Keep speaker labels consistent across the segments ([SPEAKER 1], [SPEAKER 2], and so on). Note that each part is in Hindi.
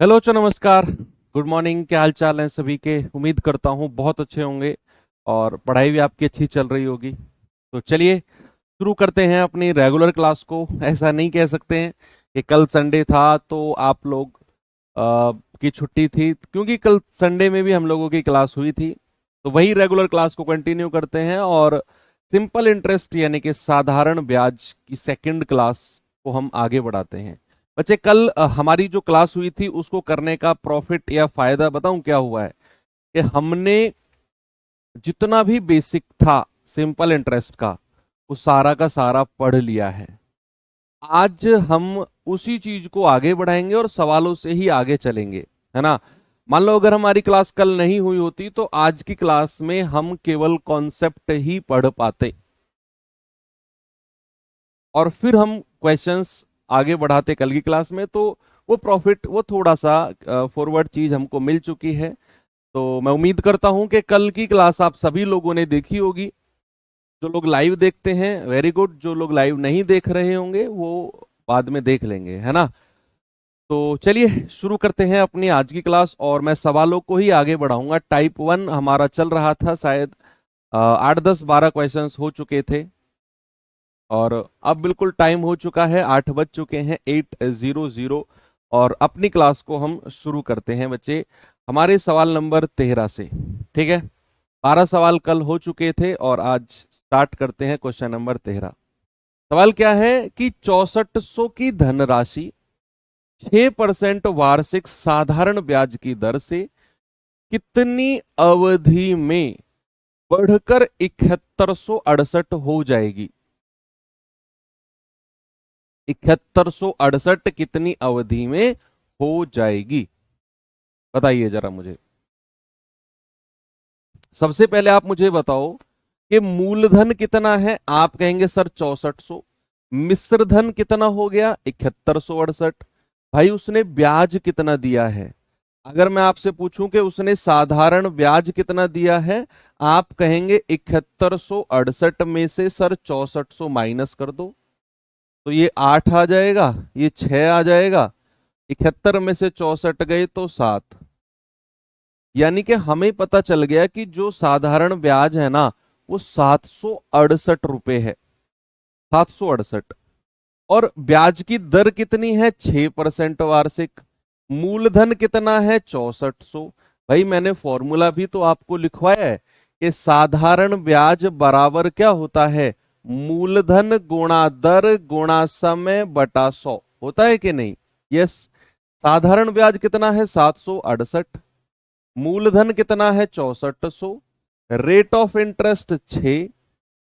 [SPEAKER 1] हेलो नमस्कार। Good morning. क्या हाल चाल है सभी के? उम्मीद करता हूँ बहुत अच्छे होंगे और पढ़ाई भी आपकी अच्छी चल रही होगी। तो चलिए शुरू करते हैं अपनी रेगुलर क्लास को। ऐसा नहीं कह सकते हैं कि कल संडे था तो आप लोग की छुट्टी थी, क्योंकि कल संडे में भी हम लोगों की क्लास हुई थी। तो वही रेगुलर क्लास को कंटिन्यू करते हैं और सिंपल इंटरेस्ट यानी कि साधारण ब्याज की सेकंड क्लास को हम आगे बढ़ाते हैं। बच्चे, कल हमारी जो क्लास हुई थी उसको करने का प्रॉफिट या फायदा बताऊं क्या हुआ है कि हमने जितना भी बेसिक था सिंपल इंटरेस्ट का वो सारा का सारा पढ़ लिया है। आज हम उसी चीज को आगे बढ़ाएंगे और सवालों से ही आगे चलेंगे, है ना। मान लो अगर हमारी क्लास कल नहीं हुई होती तो आज की क्लास में हम केवल कॉन्सेप्ट ही पढ़ पाते और फिर हम क्वेश्चंस आगे बढ़ाते कल की क्लास में। तो वो प्रॉफिट, वो थोड़ा सा फॉरवर्ड चीज हमको मिल चुकी है। तो मैं उम्मीद करता हूं कि कल की क्लास आप सभी लोगों ने देखी होगी। जो लोग लाइव देखते हैं वेरी गुड, जो लोग लाइव नहीं देख रहे होंगे वो बाद में देख लेंगे, है ना। तो चलिए शुरू करते हैं अपनी आज की क्लास और मैं सवालों को ही आगे बढ़ाऊंगा। टाइप 1 हमारा चल रहा था, शायद 8 10 12 क्वेश्चंस हो चुके थे और अब बिल्कुल टाइम हो चुका है, 8 बज चुके हैं, 8:00 और अपनी क्लास को हम शुरू करते हैं बच्चे हमारे सवाल नंबर 13 से। ठीक है, 12 सवाल कल हो चुके थे और आज स्टार्ट करते हैं क्वेश्चन नंबर 13। सवाल क्या है कि 6400 की धनराशि 6% वार्षिक साधारण ब्याज की दर से कितनी अवधि में बढ़कर 7168 हो जाएगी? 7168 कितनी अवधि में हो जाएगी? बताइए जरा मुझे। सबसे पहले आप मुझे बताओ कि मूलधन कितना है। आप कहेंगे सर 6400। मिश्र धन कितना हो गया? 7168। भाई उसने ब्याज कितना दिया है? अगर मैं आपसे पूछूं कि उसने साधारण ब्याज कितना दिया है, आप कहेंगे 7168 में से सर 6400 माइनस कर दो तो ये 8 आ जाएगा, ये 6 आ जाएगा। 71 में से 64 गए तो 7। यानी कि हमें पता चल गया कि जो साधारण ब्याज है ना वो 768 रुपए है। 768। और ब्याज की दर कितनी है? 6% वार्षिक। मूलधन कितना है? 6400। भाई मैंने फॉर्मूला भी तो आपको लिखवाया है कि साधारण ब्याज बराबर क्या होता है? मूलधन गुणा दर गुणा समय बटा 100 होता है कि नहीं? यस। साधारण ब्याज कितना है? 768। मूलधन कितना है? 6400। Rate of interest 6।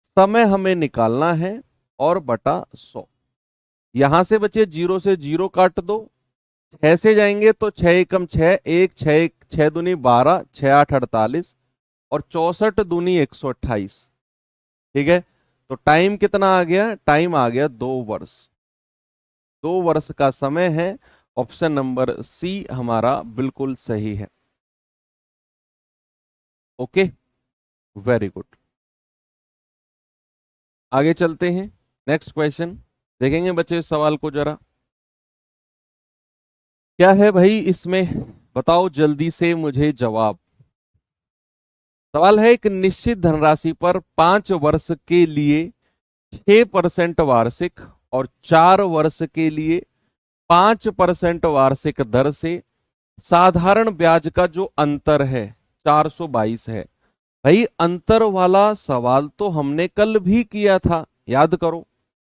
[SPEAKER 1] समय हमें निकालना है और बटा 100। यहां से बचे 0 से 0 काट दो। 6 से जाएंगे तो 6 एकम 6, 1 6 6 दूनी 12, 6 8 48 और 64 दूनी 128। ठीक है, तो टाइम कितना आ गया? टाइम आ गया 2 वर्ष। 2 वर्ष का समय है। ऑप्शन नंबर सी हमारा बिल्कुल सही है। Okay, very good. आगे चलते हैं, नेक्स्ट क्वेश्चन देखेंगे बच्चे इस सवाल को जरा। क्या है भाई इसमें? बताओ जल्दी से मुझे जवाब। सवाल है एक निश्चित धनराशि पर 5 वर्ष के लिए 6% वार्षिक और 4 वर्ष के लिए 5% वार्षिक दर से साधारण ब्याज का जो अंतर है 422 है। भाई अंतर वाला सवाल तो हमने कल भी किया था, याद करो,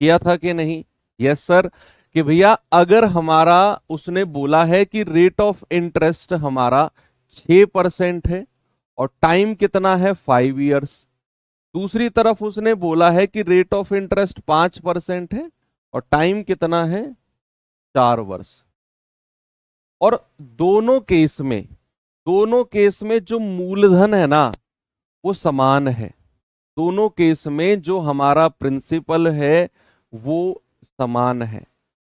[SPEAKER 1] किया था कि नहीं? Yes sir. कि भैया अगर हमारा, उसने बोला है कि रेट ऑफ इंटरेस्ट हमारा 6% है और टाइम कितना है? 5 इयर्स। दूसरी तरफ उसने बोला है कि रेट ऑफ इंटरेस्ट 5% है और टाइम कितना है? 4 वर्ष। और दोनों केस में जो मूलधन है ना वो समान है। दोनों केस में जो हमारा प्रिंसिपल है वो समान है।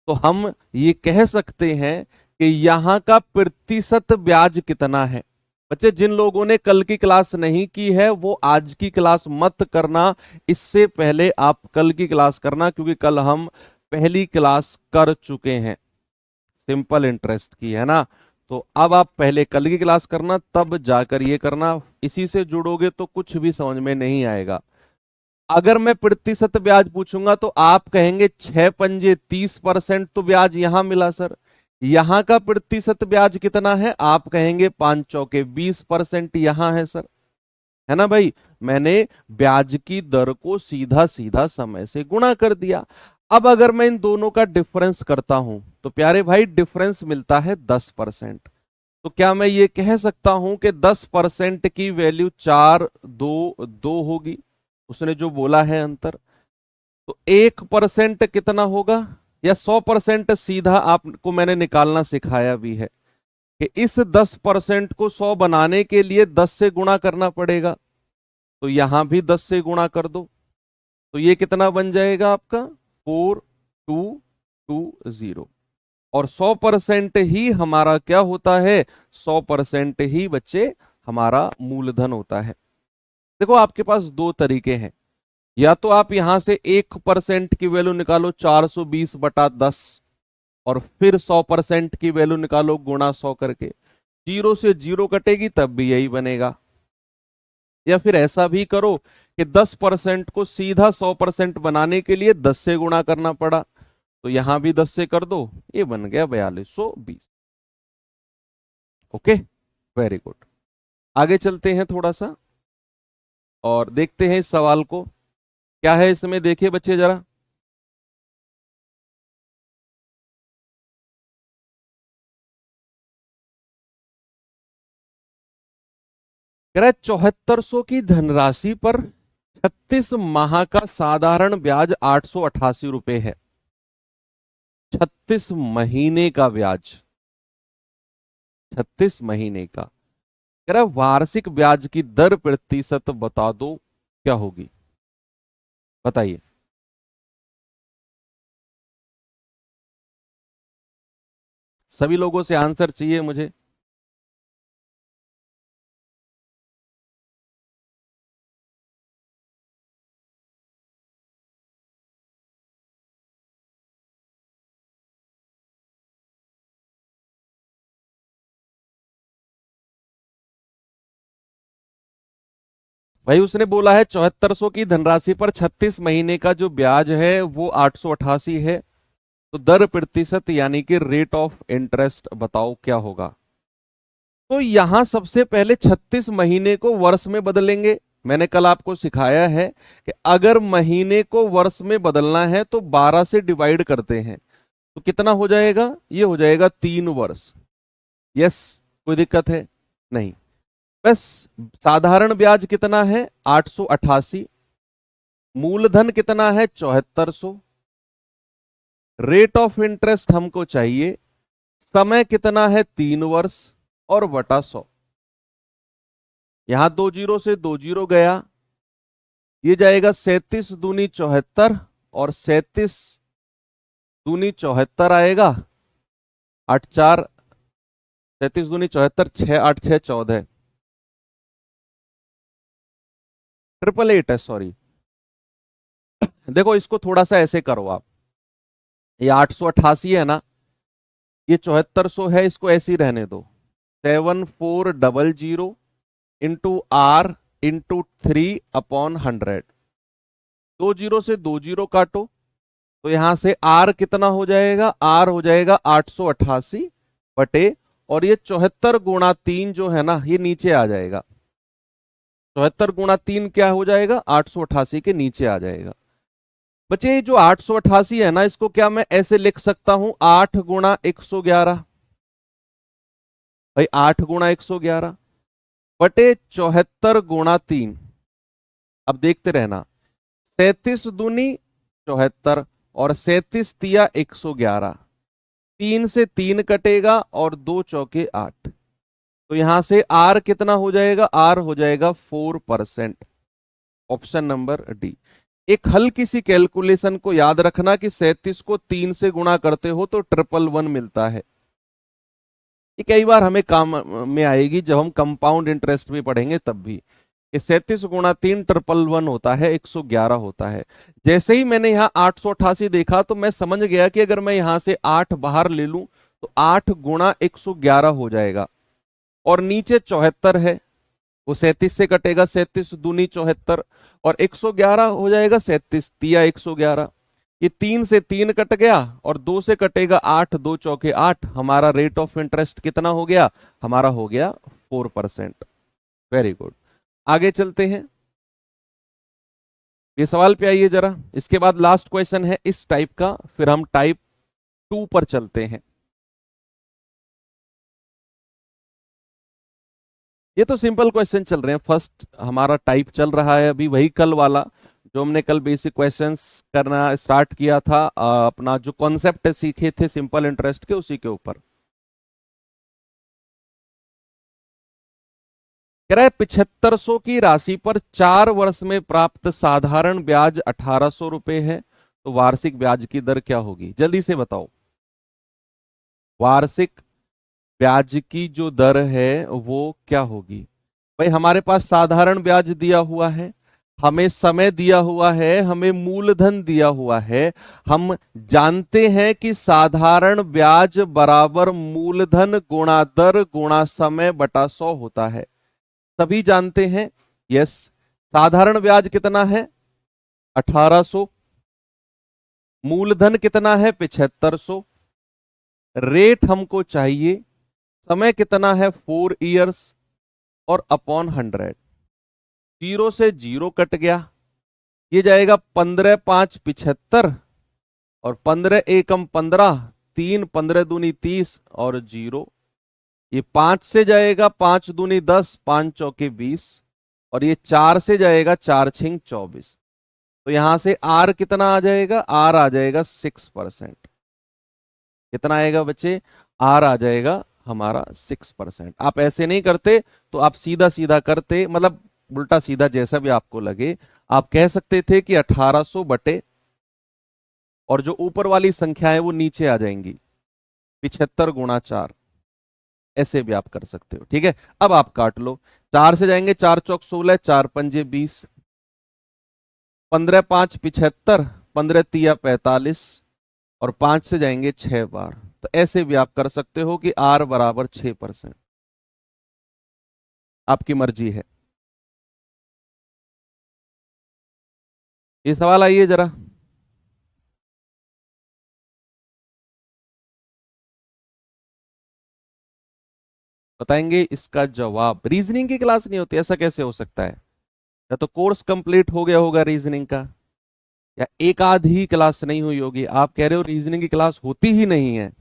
[SPEAKER 1] तो हम ये कह सकते हैं कि यहां का प्रतिशत ब्याज कितना है। बच्चे जिन लोगों ने कल की क्लास नहीं की है वो आज की क्लास मत करना, इससे पहले आप कल की क्लास करना, क्योंकि कल हम पहली क्लास कर चुके हैं सिंपल इंटरेस्ट की, है ना। तो अब आप पहले कल की क्लास करना, तब जाकर ये करना। इसी से जुड़ोगे तो कुछ भी समझ में नहीं आएगा। अगर मैं प्रतिशत ब्याज पूछूंगा तो आप कहेंगे 6 पंजे 30% तो ब्याज यहां मिला सर। यहां का प्रतिशत ब्याज कितना है, आप कहेंगे 5 चौके 20% यहां है सर, है ना भाई। मैंने ब्याज की दर को सीधा सीधा समय से गुणा कर दिया। अब अगर मैं इन दोनों का डिफरेंस करता हूं तो प्यारे भाई डिफरेंस मिलता है 10%। तो क्या मैं ये कह सकता हूं कि 10% की वैल्यू 4, 2, 2 होगी, उसने जो बोला है अंतर। तो 1% कितना होगा, या 100% सीधा आपको मैंने निकालना सिखाया भी है कि इस 10% को 100 बनाने के लिए 10 से गुणा करना पड़ेगा। तो यहां भी 10 से गुणा कर दो, तो ये कितना बन जाएगा आपका 4220। और 100% ही हमारा क्या होता है, 100% ही बच्चे हमारा मूलधन होता है। देखो आपके पास दो तरीके हैं, या तो आप यहां से 1% की वैल्यू निकालो 420/10, और फिर 100% की वैल्यू निकालो गुणा 100 करके, जीरो से जीरो कटेगी तब भी यही बनेगा। या फिर ऐसा भी करो कि 10% को सीधा 100% बनाने के लिए 10 से गुणा करना पड़ा, तो यहां भी 10 से कर दो, ये बन गया 4220। Okay, very good. आगे चलते हैं थोड़ा सा और देखते हैं इस सवाल को क्या है इसमें। देखिए बच्चे जरा, कह रहा है 7400 की धनराशि पर 36 माह का साधारण ब्याज 888 रुपए है। 36 महीने का ब्याज, 36 महीने का। कह रहा है वार्षिक ब्याज की दर प्रतिशत बता दो क्या होगी, बताइए। सभी लोगों से आंसर चाहिए मुझे। भाई उसने बोला है 7400 की धनराशि पर 36 महीने का जो ब्याज है वो 888 है। तो दर प्रतिशत यानी कि रेट ऑफ इंटरेस्ट बताओ क्या होगा। तो यहां सबसे पहले 36 महीने को वर्ष में बदलेंगे। मैंने कल आपको सिखाया है कि अगर महीने को वर्ष में बदलना है तो 12 से डिवाइड करते हैं, तो कितना हो जाएगा, ये हो जाएगा 3 वर्ष। यस, कोई दिक्कत है नहीं। बस साधारण ब्याज कितना है 888, मूलधन कितना है 7400, रेट ऑफ इंटरेस्ट हमको चाहिए, समय कितना है 3 वर्ष, और बटा 100। यहां 2 जीरो से 2 जीरो गया, ये जाएगा 37 दूनी 74, और 37 दूनी 74 आएगा, 8 4, 37 दूनी 74, 6 8 6 14, 888 है सॉरी। देखो इसको थोड़ा सा ऐसे करो आप, ये 888 है ना, ये 7400 है, इसको ऐसे ही रहने दो। 7400 इंटू आर इंटू 3/100। 2 जीरो से 2 जीरो काटो, तो यहां से आर कितना हो जाएगा, आर हो जाएगा 888 बटे, और ये 74 गुणा 3 जो है ना ये नीचे आ जाएगा। 74 गुणा 3 क्या हो जाएगा, 888 के नीचे आ जाएगा। बच्चे ये जो 888 है ना, इसको क्या मैं ऐसे लिख सकता हूं 8 गुणा 111। भाई 8 गुणा 111 बटे 74 गुणा 3। अब देखते रहना, 37 दूनी 74, और 37 तिया 111, 3 से 3 कटेगा, और 2 चौके 8। तो यहां से आर कितना हो जाएगा, आर हो जाएगा 4%। Option number D. एक हल्की सी कैलकुलेशन को याद रखना कि 37 को 3 से गुणा करते हो तो 111 मिलता है। ये कई बार हमें काम में आएगी जब हम कंपाउंड इंटरेस्ट भी पढ़ेंगे तब भी। ये 37 गुणा 3 111 होता है, 111 होता है। जैसे ही मैंने यहाँ 888 देखा तो मैं समझ गया कि अगर मैं यहां से 8 बाहर ले लूं तो 8 गुणा 111 हो जाएगा। और नीचे 74 है, वो 37 से कटेगा, 37 दूनी 74, और 111 हो जाएगा 37 तिया 111। ये 3 से 3 कट गया और 2 से कटेगा 8, 2 चौके 8। हमारा रेट ऑफ इंटरेस्ट कितना हो गया? हमारा हो गया 4%। वेरी गुड, आगे चलते हैं। ये सवाल पे आइए जरा, इसके बाद लास्ट क्वेश्चन है इस टाइप का, फिर हम टाइप 2 पर चलते हैं। ये तो सिंपल क्वेश्चन चल रहे हैं, फर्स्ट हमारा टाइप चल रहा है अभी, वही कल वाला जो हमने कल बेसिक क्वेश्चंस करना स्टार्ट किया था, अपना जो कॉन्सेप्ट सीखे थे सिंपल इंटरेस्ट के, उसी के ऊपर। कह रहा है 7500 की राशि पर 4 वर्ष में प्राप्त साधारण ब्याज 1800 रुपए है, तो वार्षिक ब्याज की दर क्या होगी? जल्दी से बताओ। वार्षिक ब्याज की जो दर है वो क्या होगी? भाई हमारे पास साधारण ब्याज दिया हुआ है, हमें समय दिया हुआ है, हमें मूलधन दिया हुआ है। हम जानते हैं कि साधारण ब्याज बराबर मूलधन गुणा दर गुणा समय बटा 100 होता है, सभी जानते हैं। यस, साधारण ब्याज कितना है? 1800। मूलधन कितना है? 7500। रेट हमको चाहिए, समय कितना है? 4 इयर्स, और अपॉन 100। जीरो से जीरो कट गया, ये जाएगा 15 5 75, और 15 एकम 15, 3 15 दूनी 30, और जीरो। ये 5 से जाएगा, 5 दूनी 10, 5 चौके 20, और ये 4 से जाएगा, 4 छिंग 24। तो यहां से आर कितना आ जाएगा? आर आ जाएगा 6%। कितना आएगा बच्चे? आर आ जाएगा हमारा 6%। आप ऐसे नहीं करते तो आप सीधा सीधा करते, मतलब उल्टा सीधा जैसा भी आपको लगे, आप कह सकते थे कि 1800 बटे, और जो ऊपर वाली संख्या है वो नीचे आ जाएंगी, 75 गुणा 4। ऐसे भी आप कर सकते हो, ठीक है। अब आप काट लो, 4 से जाएंगे, 4 चौक 16, 4 पंजे 20, 15 5 75, 15 तिया 45, और 5 से जाएंगे 6 बार। तो ऐसे भी आप कर सकते हो कि आर बराबर 6%, आपकी मर्जी है। ये सवाल आइए जरा, बताएंगे इसका जवाब। रीजनिंग की क्लास नहीं होती, ऐसा कैसे हो सकता है? या तो कोर्स कंप्लीट हो गया होगा रीजनिंग का, या एक आध ही क्लास नहीं हुई होगी। आप कह रहे हो रीजनिंग की क्लास होती ही नहीं है,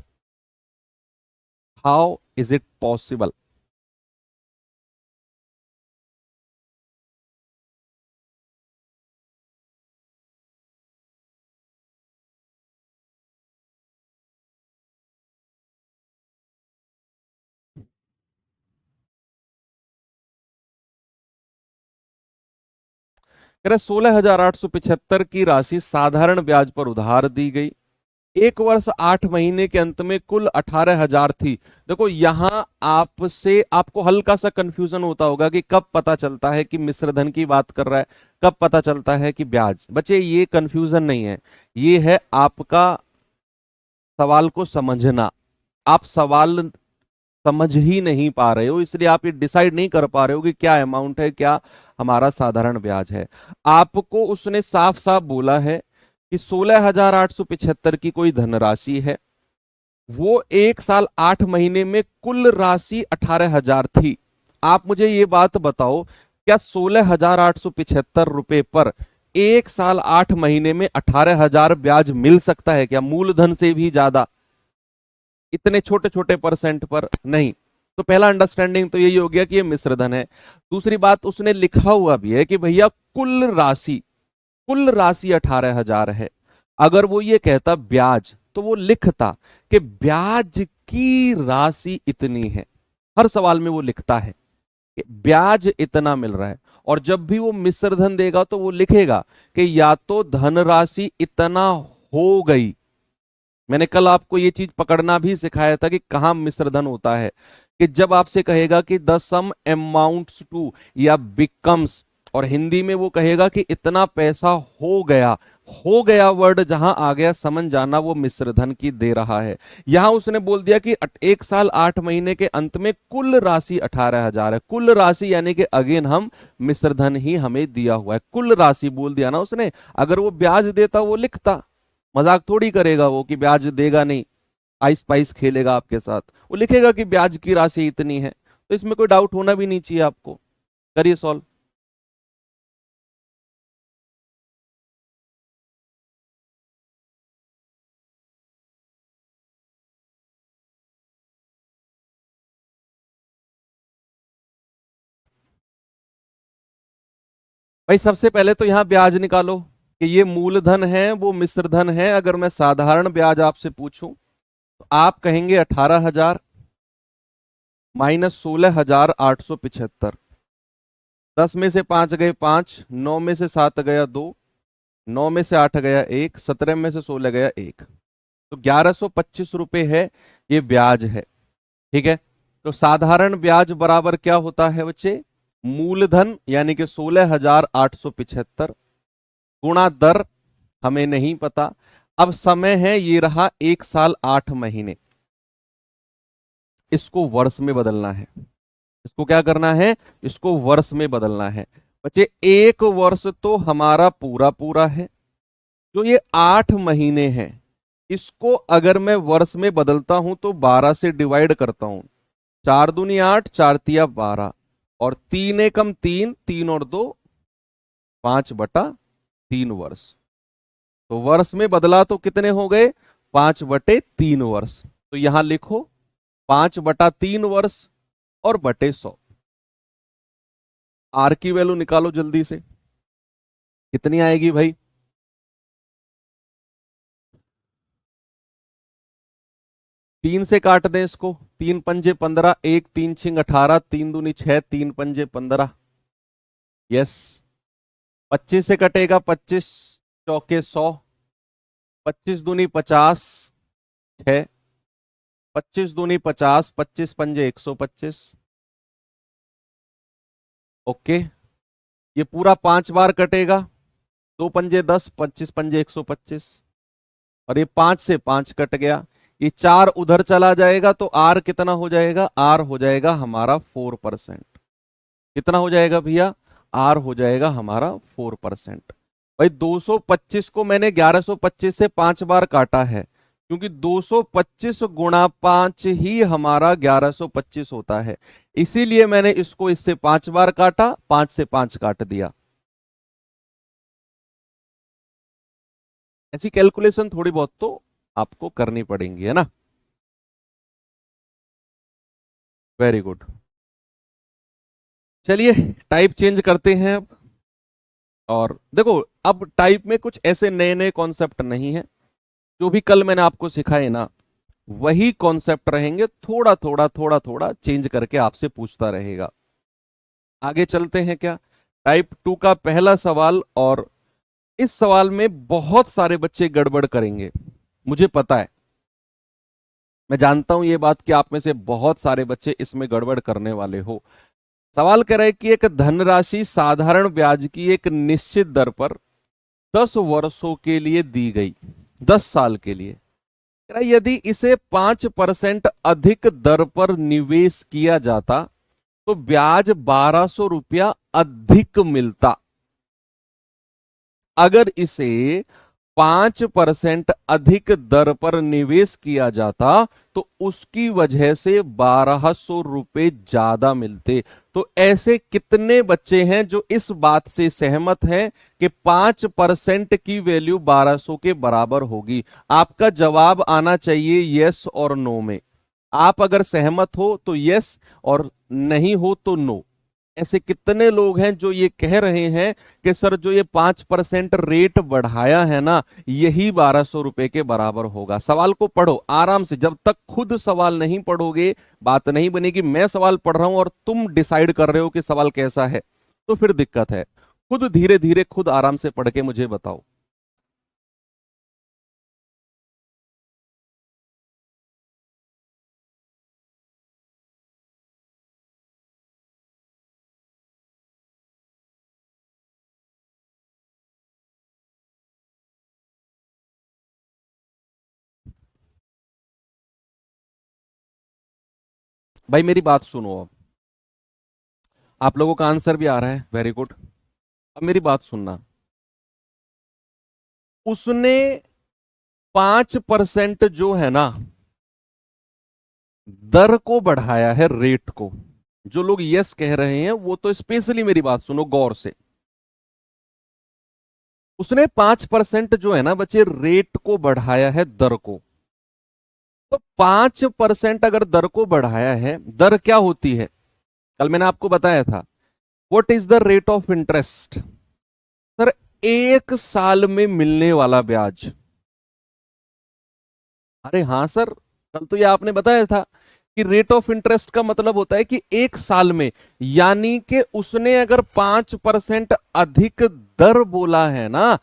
[SPEAKER 1] हाउ इज इट पॉसिबल? कह रहे 16,875 की राशि साधारण ब्याज पर उधार दी गई, एक वर्ष 8 महीने के अंत में कुल 18,000 थी। देखो यहां आपसे आपको हल्का सा कंफ्यूजन होता होगा कि कब पता चलता है कि मिश्र धन की बात कर रहा है, कब पता चलता है कि ब्याज। बच्चे ये कंफ्यूजन नहीं है, ये है आपका सवाल को समझना। आप सवाल समझ ही नहीं पा रहे हो, इसलिए आप ये डिसाइड नहीं कर पा रहे हो कि क्या अमाउंट है, क्या हमारा साधारण ब्याज है। आपको उसने साफ साफ बोला है कि 16,875 की कोई धनराशि है, वो 1 साल 8 महीने में कुल राशि 18,000 थी। आप मुझे ये बात बताओ, क्या 16,875 रुपए पर 1 साल 8 महीने में 18,000 ब्याज मिल सकता है क्या? मूलधन से भी ज्यादा, इतने छोटे छोटे परसेंट पर नहीं। तो पहला अंडरस्टैंडिंग तो यही हो गया कि ये मिश्रधन है। दूसरी बात, उसने लिखा हुआ भी है कि भैया कुल राशि 18,000 है। अगर वो ये कहता ब्याज, तो वो लिखता कि ब्याज की राशि इतनी है। हर सवाल में वो लिखता है कि ब्याज इतना मिल रहा है, और जब भी वो मिश्रधन देगा तो वो लिखेगा कि या तो धनराशि इतना हो गई। मैंने कल आपको ये चीज पकड़ना भी सिखाया था कि कहां मिश्रधन होता है, कि जब आपसे कहेगा कि द सम अमाउंट्स टू या बिकम्स, और हिंदी में वो कहेगा कि इतना पैसा हो गया, हो गया वर्ड जहां आ गया समझ जाना वो मिश्र धन की दे रहा है। यहां उसने बोल दिया कि 1 साल 8 महीने के अंत में कुल राशि 18,000 है। कुल राशि यानी कि अगेन हम मिश्र धन ही हमें दिया हुआ है, कुल राशि बोल दिया ना उसने। अगर वो ब्याज देता वो लिखता, मजाक थोड़ी करेगा वो कि ब्याज देगा नहीं, आइस पाइस खेलेगा आपके साथ। वो लिखेगा कि ब्याज की राशि इतनी है। तो इसमें कोई डाउट होना भी नहीं चाहिए आपको। करिए सॉल्व। भाई सबसे पहले तो यहां ब्याज निकालो कि ये मूलधन है वो मिश्र धन है। अगर मैं साधारण ब्याज आपसे पूछूं तो आप कहेंगे 18,000 -16,875। 10 में से 5 गए 5, 9 में से 7 गया 2, 9 में से 8 गया 1, 17 में से 16 गया 1। तो 1125 रुपए है ये ब्याज है। ठीक है। तो साधारण ब्याज बराबर क्या होता है बच्चे? मूलधन यानी कि 16,875 गुणा दर हमें नहीं पता। अब समय है ये रहा 1 साल 8 महीने, इसको वर्ष में बदलना है। इसको क्या करना है? इसको वर्ष में बदलना है। बच्चे 1 वर्ष तो हमारा पूरा पूरा है, जो ये 8 महीने हैं इसको अगर मैं वर्ष में बदलता हूं तो 12 से डिवाइड करता हूं। 4 दूनी 8, 4 तिया 12, और 3 एकम 3, 3 और 2 5/3 वर्ष। तो वर्ष में बदला तो कितने हो गए? 5/3 वर्ष। तो यहां लिखो 5/3 वर्ष और बटे 100। आर की वैल्यू निकालो जल्दी से, कितनी आएगी भाई? 3 से काट दें इसको, 3 पंजे 15, 1 3 6 18, 3 दूनी 6, 3 पंजे 15। यस। 25 से कटेगा 25 चौके 100, 25 दूनी 50, 6, 25 दूनी 50, 25 पंजे 125। ओके। ये पूरा 5 बार कटेगा, 2 पंजे 10, 25 पंजे 125। और ये 5 से 5 कट गया, ये 4 उधर चला जाएगा तो आर कितना हो जाएगा? आर हो जाएगा हमारा 4%। कितना हो जाएगा भैया? आर हो जाएगा हमारा 4%। भाई 225 को मैंने 1125 से 5 बार काटा है, क्योंकि 225 गुणा 5 ही हमारा 1125 होता है। इसीलिए मैंने इसको इससे 5 बार काटा, 5 से 5 काट दिया। ऐसी कैलकुलेशन थोड़ी बहुत तो आपको करनी पड़ेंगी, है ना? Very good. चलिए टाइप चेंज करते हैं अब। और देखो अब टाइप में कुछ ऐसे नए नए कॉन्सेप्ट नहीं है, जो भी कल मैंने आपको सिखाए ना वही कॉन्सेप्ट रहेंगे, थोड़ा थोड़ा थोड़ा थोड़ा चेंज करके आपसे पूछता रहेगा। आगे चलते हैं क्या? टाइप 2 का पहला सवाल, और इस सवाल में बहुत सारे बच्चे गड़बड़ करेंगे, मुझे पता है। मैं जानता हूं ये बात कि आप में से बहुत सारे बच्चे इसमें गड़बड़ करने वाले हो। सवाल कह रहा है कि एक धनराशि साधारण ब्याज की एक निश्चित दर पर 10 वर्षों के लिए दी गई, 10 साल के लिए। कह रहा है यदि इसे 5% अधिक दर पर निवेश किया जाता तो ब्याज 1,200 रुपया अधिक मिलता। अगर इसे 5% अधिक दर पर निवेश किया जाता तो उसकी वजह से 1,200 रुपए ज्यादा मिलते। तो ऐसे कितने बच्चे हैं जो इस बात से सहमत हैं कि 5% की वैल्यू 1,200 के बराबर होगी? आपका जवाब आना चाहिए यस और नो में। आप अगर सहमत हो तो यस, और नहीं हो तो नो। ऐसे कितने लोग हैं जो ये कह रहे हैं कि सर जो ये 5% रेट बढ़ाया है ना यही 1,200 रुपए के बराबर होगा? सवाल को पढ़ो आराम से, जब तक खुद सवाल नहीं पढ़ोगे बात नहीं बनेगी। मैं सवाल पढ़ रहा हूं और तुम डिसाइड कर रहे हो कि सवाल कैसा है, तो फिर दिक्कत है। खुद धीरे धीरे खुद आराम से पढ़ के मुझे बताओ। भाई मेरी बात सुनो अब, आप लोगों का आंसर भी आ रहा है, वेरी गुड। अब मेरी बात सुनना, उसने 5% जो है ना, दर को बढ़ाया है, रेट को। जो लोग यस कह रहे हैं वो तो स्पेशली मेरी बात सुनो गौर से। उसने 5% जो है ना बच्चे, रेट को बढ़ाया है, दर को। तो 5% अगर दर को बढ़ाया है, दर क्या होती है, कल मैंने आपको बताया था, what is the rate of interest. Sir, 1 साल में मिलने वाला ब्याज। अरे हाँ सर, कल तो ये आपने बताया था कि रेट ऑफ इंटरेस्ट का मतलब होता है कि 1 साल में, यानी कि उसने अगर 5% अधिक दर बोला है ना,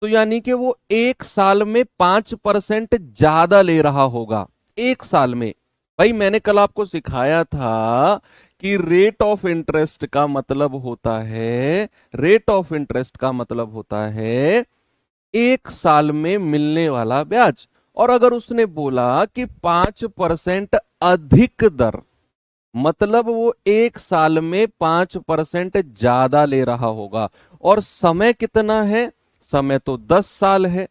[SPEAKER 1] तो यानी कि वो 1 साल में 5% ज्यादा ले रहा होगा। 1 साल में। भाई मैंने कल आपको सिखाया था कि रेट ऑफ इंटरेस्ट का मतलब होता है, रेट ऑफ इंटरेस्ट का मतलब होता है 1 साल में मिलने वाला ब्याज। और अगर उसने बोला कि 5% अधिक दर, मतलब वो 1 साल में 5% ज्यादा ले रहा होगा। और समय कितना है, समय तो 10 साल है।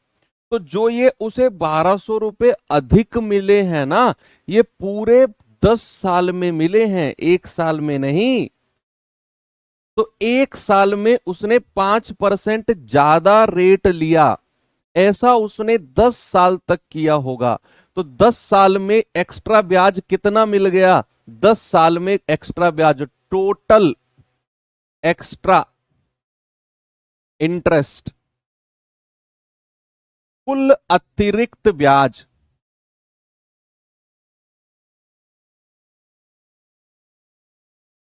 [SPEAKER 1] तो जो ये उसे 1200 रुपए अधिक मिले हैं ना, ये पूरे 10 साल में मिले हैं, 1 साल में नहीं। तो 1 साल में उसने 5% ज्यादा रेट लिया, ऐसा उसने 10 साल तक किया होगा। तो 10 साल में एक्स्ट्रा ब्याज कितना मिल गया, 10 साल में एक्स्ट्रा ब्याज, टोटल एक्स्ट्रा इंटरेस्ट, कुल अतिरिक्त ब्याज।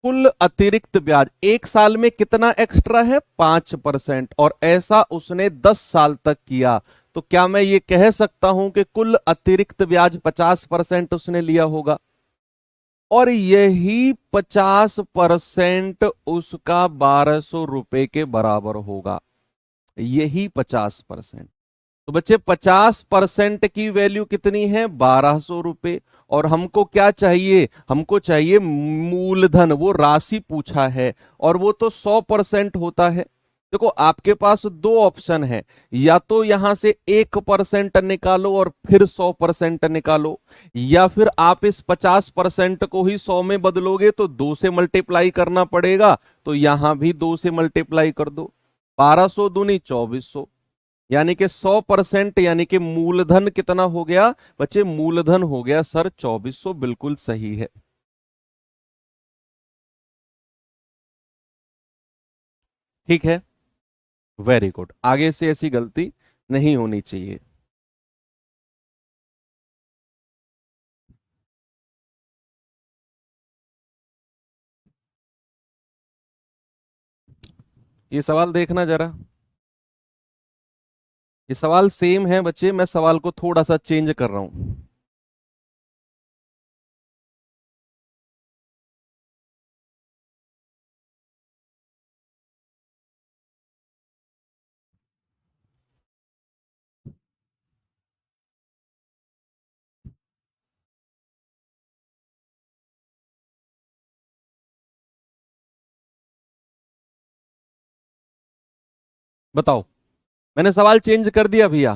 [SPEAKER 1] कुल अतिरिक्त ब्याज 1 साल में कितना एक्स्ट्रा है, 5%, और ऐसा उसने 10 साल तक किया। तो क्या मैं ये कह सकता हूं कि कुल अतिरिक्त ब्याज 50% उसने लिया होगा, और यही 50% उसका 1200 रुपए के बराबर होगा। यही 50%। तो बच्चे 50% की वैल्यू कितनी है, 1200 रुपए। और हमको क्या चाहिए, हमको चाहिए मूलधन, वो राशि पूछा है, और वो तो 100% होता है। देखो आपके पास दो ऑप्शन है, या तो यहां से 1% निकालो और फिर 100% निकालो, या फिर आप इस 50% को ही 100 में बदलोगे तो 2 से मल्टीप्लाई करना पड़ेगा, तो यहां भी 2 से मल्टीप्लाई कर दो। 1200 दूनी 2400, यानी कि 100%, यानी कि मूलधन कितना हो गया बच्चे, मूलधन हो गया सर 2400। बिल्कुल सही है। ठीक है, वेरी गुड। आगे से ऐसी गलती नहीं होनी चाहिए। ये सवाल देखना जरा, ये सवाल सेम है बच्चे, मैं सवाल को थोड़ा सा चेंज कर रहा हूं। बताओ, मैंने सवाल चेंज कर दिया भैया।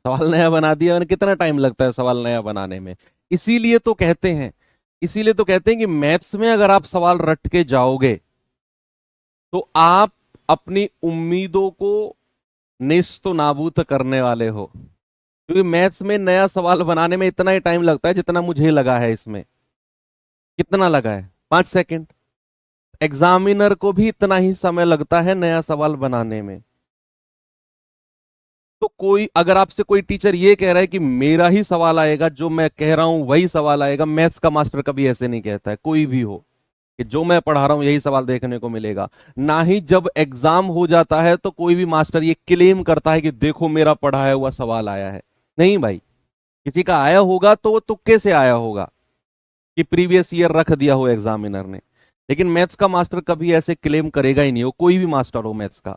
[SPEAKER 1] सवाल नया बना दिया मैंने, कितना टाइम लगता है सवाल नया बनाने में। इसीलिए तो कहते हैं, इसीलिए तो कहते हैं कि मैथ्स में अगर आप सवाल रट के जाओगे तो आप अपनी उम्मीदों को नेस्तो नाबूद करने वाले हो। क्योंकि मैथ्स में नया सवाल बनाने में इतना ही टाइम लगता है जितना मुझे लगा है इसमें। कितना लगा है, 5 सेकंड। एग्जामिनर को भी इतना ही समय लगता है नया सवाल बनाने में। तो कोई अगर आपसे कोई टीचर ये कह रहा है कि मेरा ही सवाल आएगा, जो मैं कह रहा हूं वही सवाल आएगा, मैथ्स का मास्टर कभी ऐसे नहीं कहता है, कोई भी हो, कि जो मैं पढ़ा रहा हूं यही सवाल देखने को मिलेगा। ना ही जब एग्जाम हो जाता है तो कोई भी मास्टर ये क्लेम करता है कि देखो मेरा पढ़ाया हुआ सवाल आया है। नहीं भाई, किसी का आया होगा तो वो तुक्के से आया होगा कि प्रीवियस ईयर रख दिया हो एग्जामिनर ने। लेकिन मैथ्स का मास्टर कभी ऐसे क्लेम करेगा ही नहीं, हो कोई भी मास्टर हो मैथ्स का।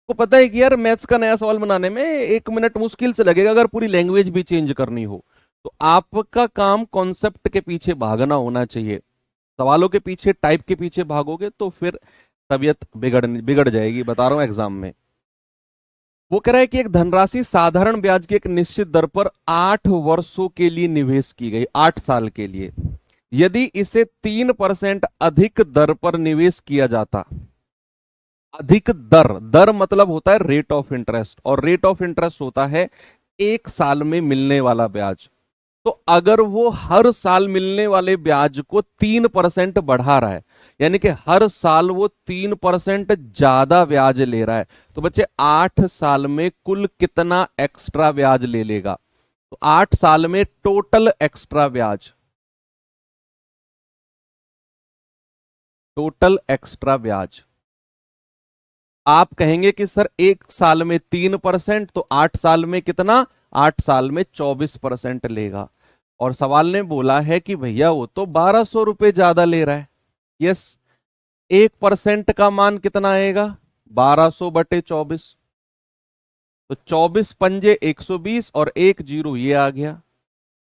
[SPEAKER 1] को पता है कि यार मैथ्स का नया सवाल बनाने में 1 मिनट मुश्किल से लगेगा, अगर पूरी लैंग्वेज भी चेंज करनी हो। तो आपका काम कॉन्सेप्ट के पीछे भागना होना चाहिए। सवालों के पीछे, टाइप के पीछे भागोगे तो फिर तबीयत बिगड़ जाएगी, बता रहा हूं एग्जाम में। वो कह रहा है कि एक धनराशि साधारण ब्याज की एक निश्चित दर पर 8 वर्षों के लिए निवेश की गई, 8 साल के लिए। यदि इसे 3% अधिक दर पर निवेश किया जाता, अधिक दर, दर मतलब होता है रेट ऑफ इंटरेस्ट, और रेट ऑफ इंटरेस्ट होता है 1 साल में मिलने वाला ब्याज। तो अगर वो हर साल मिलने वाले ब्याज को 3% बढ़ा रहा है, यानी कि हर साल वो 3% ज्यादा ब्याज ले रहा है, तो बच्चे 8 साल में कुल कितना एक्स्ट्रा ब्याज ले लेगा? तो 8 साल में टोटल एक्स्ट्रा ब्याज, टोटल एक्स्ट्रा ब्याज आप कहेंगे कि सर 1 साल में 3%, तो 8 साल में कितना? 8 साल में 24% लेगा। और सवाल ने बोला है कि भैया वो तो 1200 रुपये ज्यादा ले रहा है। यस, 1% का मान कितना आएगा? 1200/24। तो 24×5 120 और 1 0 ये आ गया।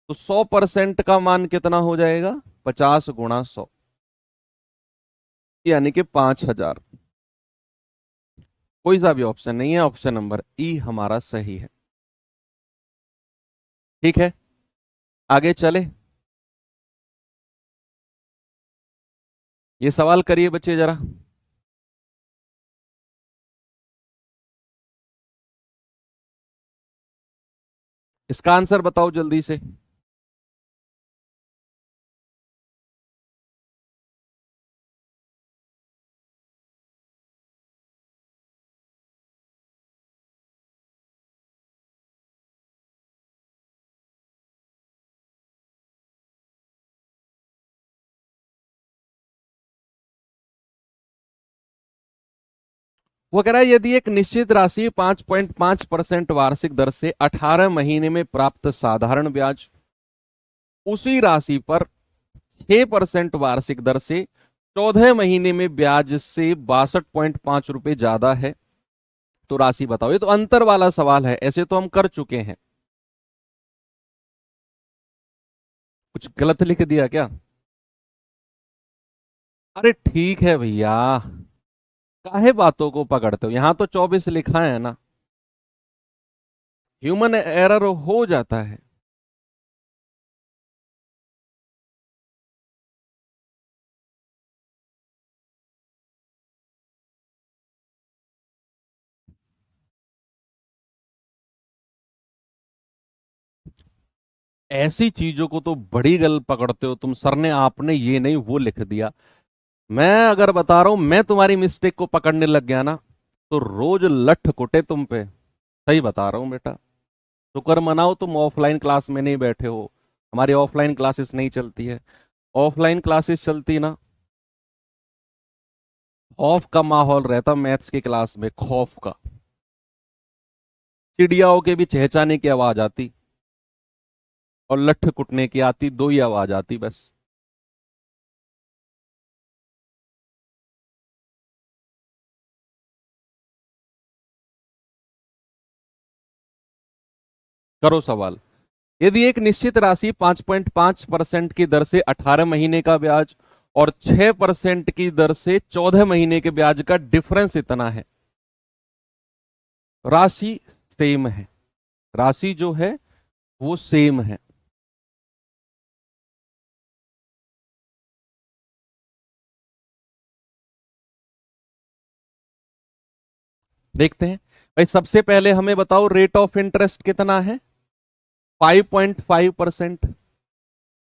[SPEAKER 1] तो 100% का मान कितना हो जाएगा? 50 × 100, यानी कि 5000। कोई सा भी ऑप्शन नहीं है, ऑप्शन नंबर ई हमारा सही है। ठीक है, आगे चले। ये सवाल करिए बच्चे जरा। इसका आंसर बताओ जल्दी से। वो कह रहा है यदि एक निश्चित राशि 5.5% वार्षिक दर से 18 महीने में प्राप्त साधारण ब्याज उसी राशि पर 6% वार्षिक दर से 14 महीने में ब्याज से 62.5 रुपए ज्यादा है, तो राशि बताओ। ये तो अंतर वाला सवाल है, ऐसे तो हम कर चुके हैं। कुछ गलत लिख दिया क्या? अरे ठीक है भैया, काहे बातों को पकड़ते हो, यहां तो 24 लिखा है ना। ह्यूमन एरर हो जाता है। ऐसी चीजों को तो बड़ी गल पकड़ते हो तुम। सर ने, आपने ये नहीं वो लिख दिया। मैं अगर बता रहा हूं, मैं तुम्हारी मिस्टेक को पकड़ने लग गया ना, तो रोज लठ कुटे तुम पे। सही बता रहा हूं बेटा। शुक्र मनाओ तुम ऑफलाइन क्लास में नहीं बैठे हो। हमारी ऑफलाइन क्लासेस नहीं चलती है। ऑफलाइन क्लासेस चलती ना, खौफ का माहौल रहता मैथ्स की क्लास में, खौफ का। चिड़ियाओं के भी चहचाने की आवाज आती और लठ कुटने की आती, दो ही आवाज आती बस। करो सवाल। यदि एक निश्चित राशि 5.5% की दर से 18 महीने का ब्याज और 6% की दर से 14 महीने के ब्याज का डिफरेंस इतना है, राशि सेम है, राशि जो है वो सेम है। देखते हैं भाई। सबसे पहले हमें बताओ रेट ऑफ इंटरेस्ट कितना है? 5.5%।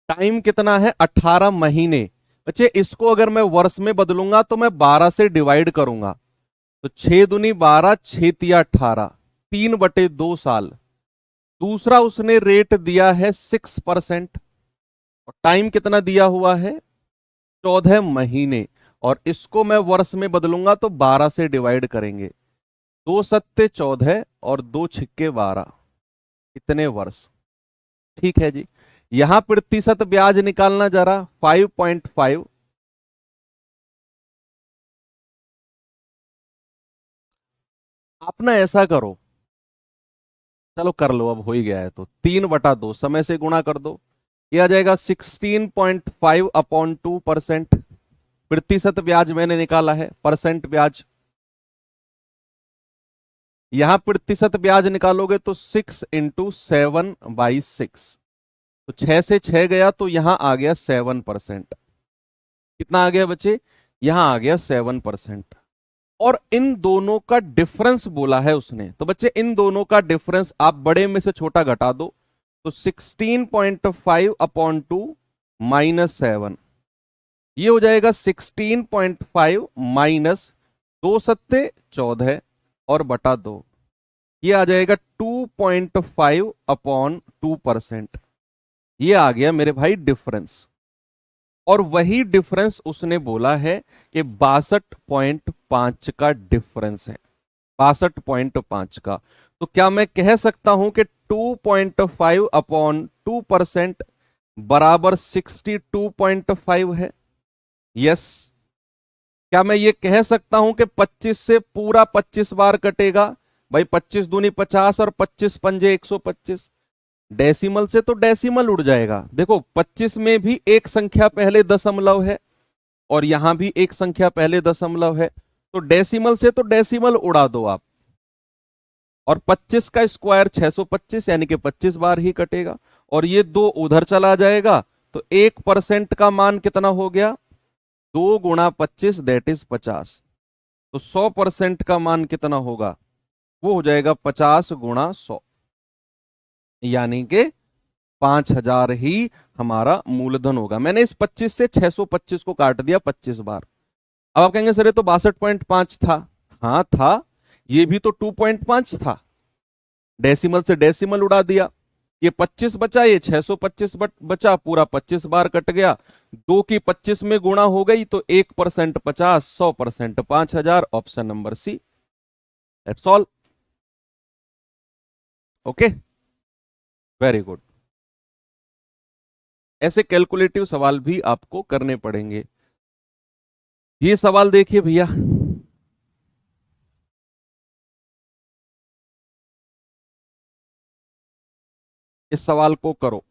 [SPEAKER 1] टाइम कितना है? 18 महीने। बच्चे इसको अगर मैं वर्ष में बदलूंगा तो मैं 12 से डिवाइड करूंगा, तो 6 दूनी 12, 6 तिया 18, 3/2 साल। दूसरा उसने रेट दिया है 6%, और टाइम कितना दिया हुआ है? 14 महीने। और इसको मैं वर्ष में बदलूंगा तो 12 से डिवाइड करेंगे। 2 सत्ते 14 और 2 छिक्के 12, इतने वर्ष। ठीक है जी। यहां प्रतिशत ब्याज निकालना जरा, 5.5। आप ना ऐसा करो, चलो कर लो, अब हो ही गया है तो 3/2 समय से गुणा कर दो, ये आ जाएगा 16.5/2%। प्रतिशत ब्याज मैंने निकाला है, परसेंट ब्याज। यहां प्रतिशत ब्याज निकालोगे तो 6 × 7/6, तो 6 से 6 गया तो यहां आ गया 7%। कितना आ गया बच्चे? यहां आ गया 7%। और इन दोनों का डिफरेंस बोला है उसने, तो बच्चे इन दोनों का डिफरेंस आप बड़े में से छोटा घटा दो, तो 16.5/2 -7, ये हो जाएगा 16.5 माइनस 2×7=14 और बटा 2, ये आ जाएगा 2.5/2%। ये आ गया मेरे भाई डिफरेंस। और वही डिफरेंस उसने बोला है कि 62.5 का डिफरेंस है, 62.5 का। तो क्या मैं कह सकता हूं कि 2.5/2% बराबर 62.5 है? यस। क्या मैं ये कह सकता हूं कि 25 से पूरा 25 बार कटेगा? भाई 25 दूनी 50 और 25 पंजे 125। डेसिमल से तो डेसिमल उड़ जाएगा। देखो 25 में भी एक संख्या पहले दशमलव है और यहां भी एक संख्या पहले दशमलव है, तो डेसिमल से तो डेसिमल उड़ा दो आप। और 25 का स्क्वायर 625, यानी कि 25 बार ही कटेगा। और ये 2 उधर चला जाएगा, तो 1% का मान कितना हो गया? 2 × 25 दैट इज 50। तो 100% का मान कितना होगा? वो हो जाएगा 50 × 100, यानी कि 5000 ही हमारा मूलधन होगा। मैंने इस 25 से 625 को काट दिया 25 बार। अब आप कहेंगे सर ये तो 62.5 था। हाँ था, ये भी तो 2.5 था, डेसिमल से डेसिमल उड़ा दिया। ये 25 बचा, ये 625 बचा, पूरा 25 बार कट गया। 2 की 25 में गुणा हो गई, तो 1% 50, 100% 5000। Option number C, that's all. Okay, very good. ऐसे कैलकुलेटिव सवाल भी आपको करने पड़ेंगे। ये सवाल देखिए भैया, इस सवाल को करो।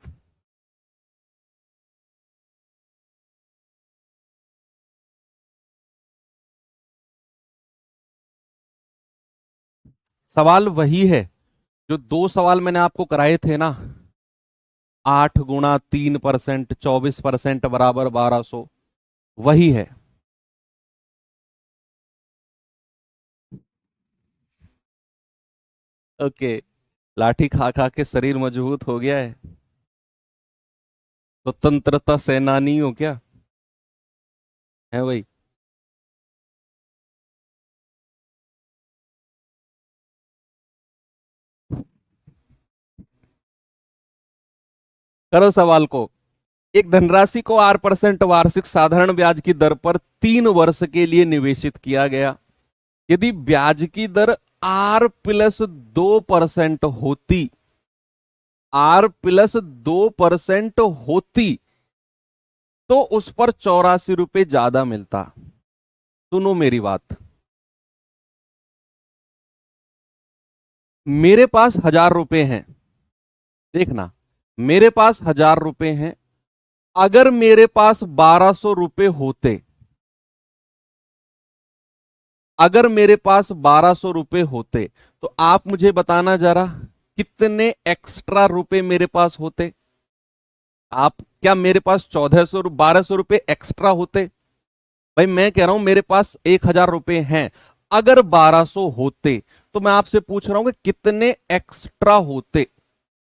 [SPEAKER 1] सवाल वही है जो 2 सवाल मैंने आपको कराए थे ना, 8 × 3%, 24% बराबर 1200, वही है। ओके, लाठी खा खा के शरीर मजबूत हो गया है, स्वतंत्रता सेनानी हो क्या? है भाई? करो सवाल को। एक धनराशि को 8% वार्षिक साधारण ब्याज की दर पर 3 वर्ष के लिए निवेशित किया गया। यदि ब्याज की दर R+2% होती, R+2% होती, तो उस पर 84 रुपए ज्यादा मिलता। सुनो मेरी बात, मेरे पास 1000 रुपए हैं, देखना, मेरे पास 1000 रुपए हैं। अगर मेरे पास 1200 रुपए होते, अगर मेरे पास 1200 रुपए होते, तो आप मुझे बताना जरा कितने एक्स्ट्रा रुपए मेरे पास होते? आप, क्या मेरे पास 1200 रुपए एक्स्ट्रा होते? भाई मैं कह रहा हूं मेरे पास 1000 रुपए हैं, अगर 1200 होते, तो मैं आपसे पूछ रहा हूं कि कितने एक्स्ट्रा होते?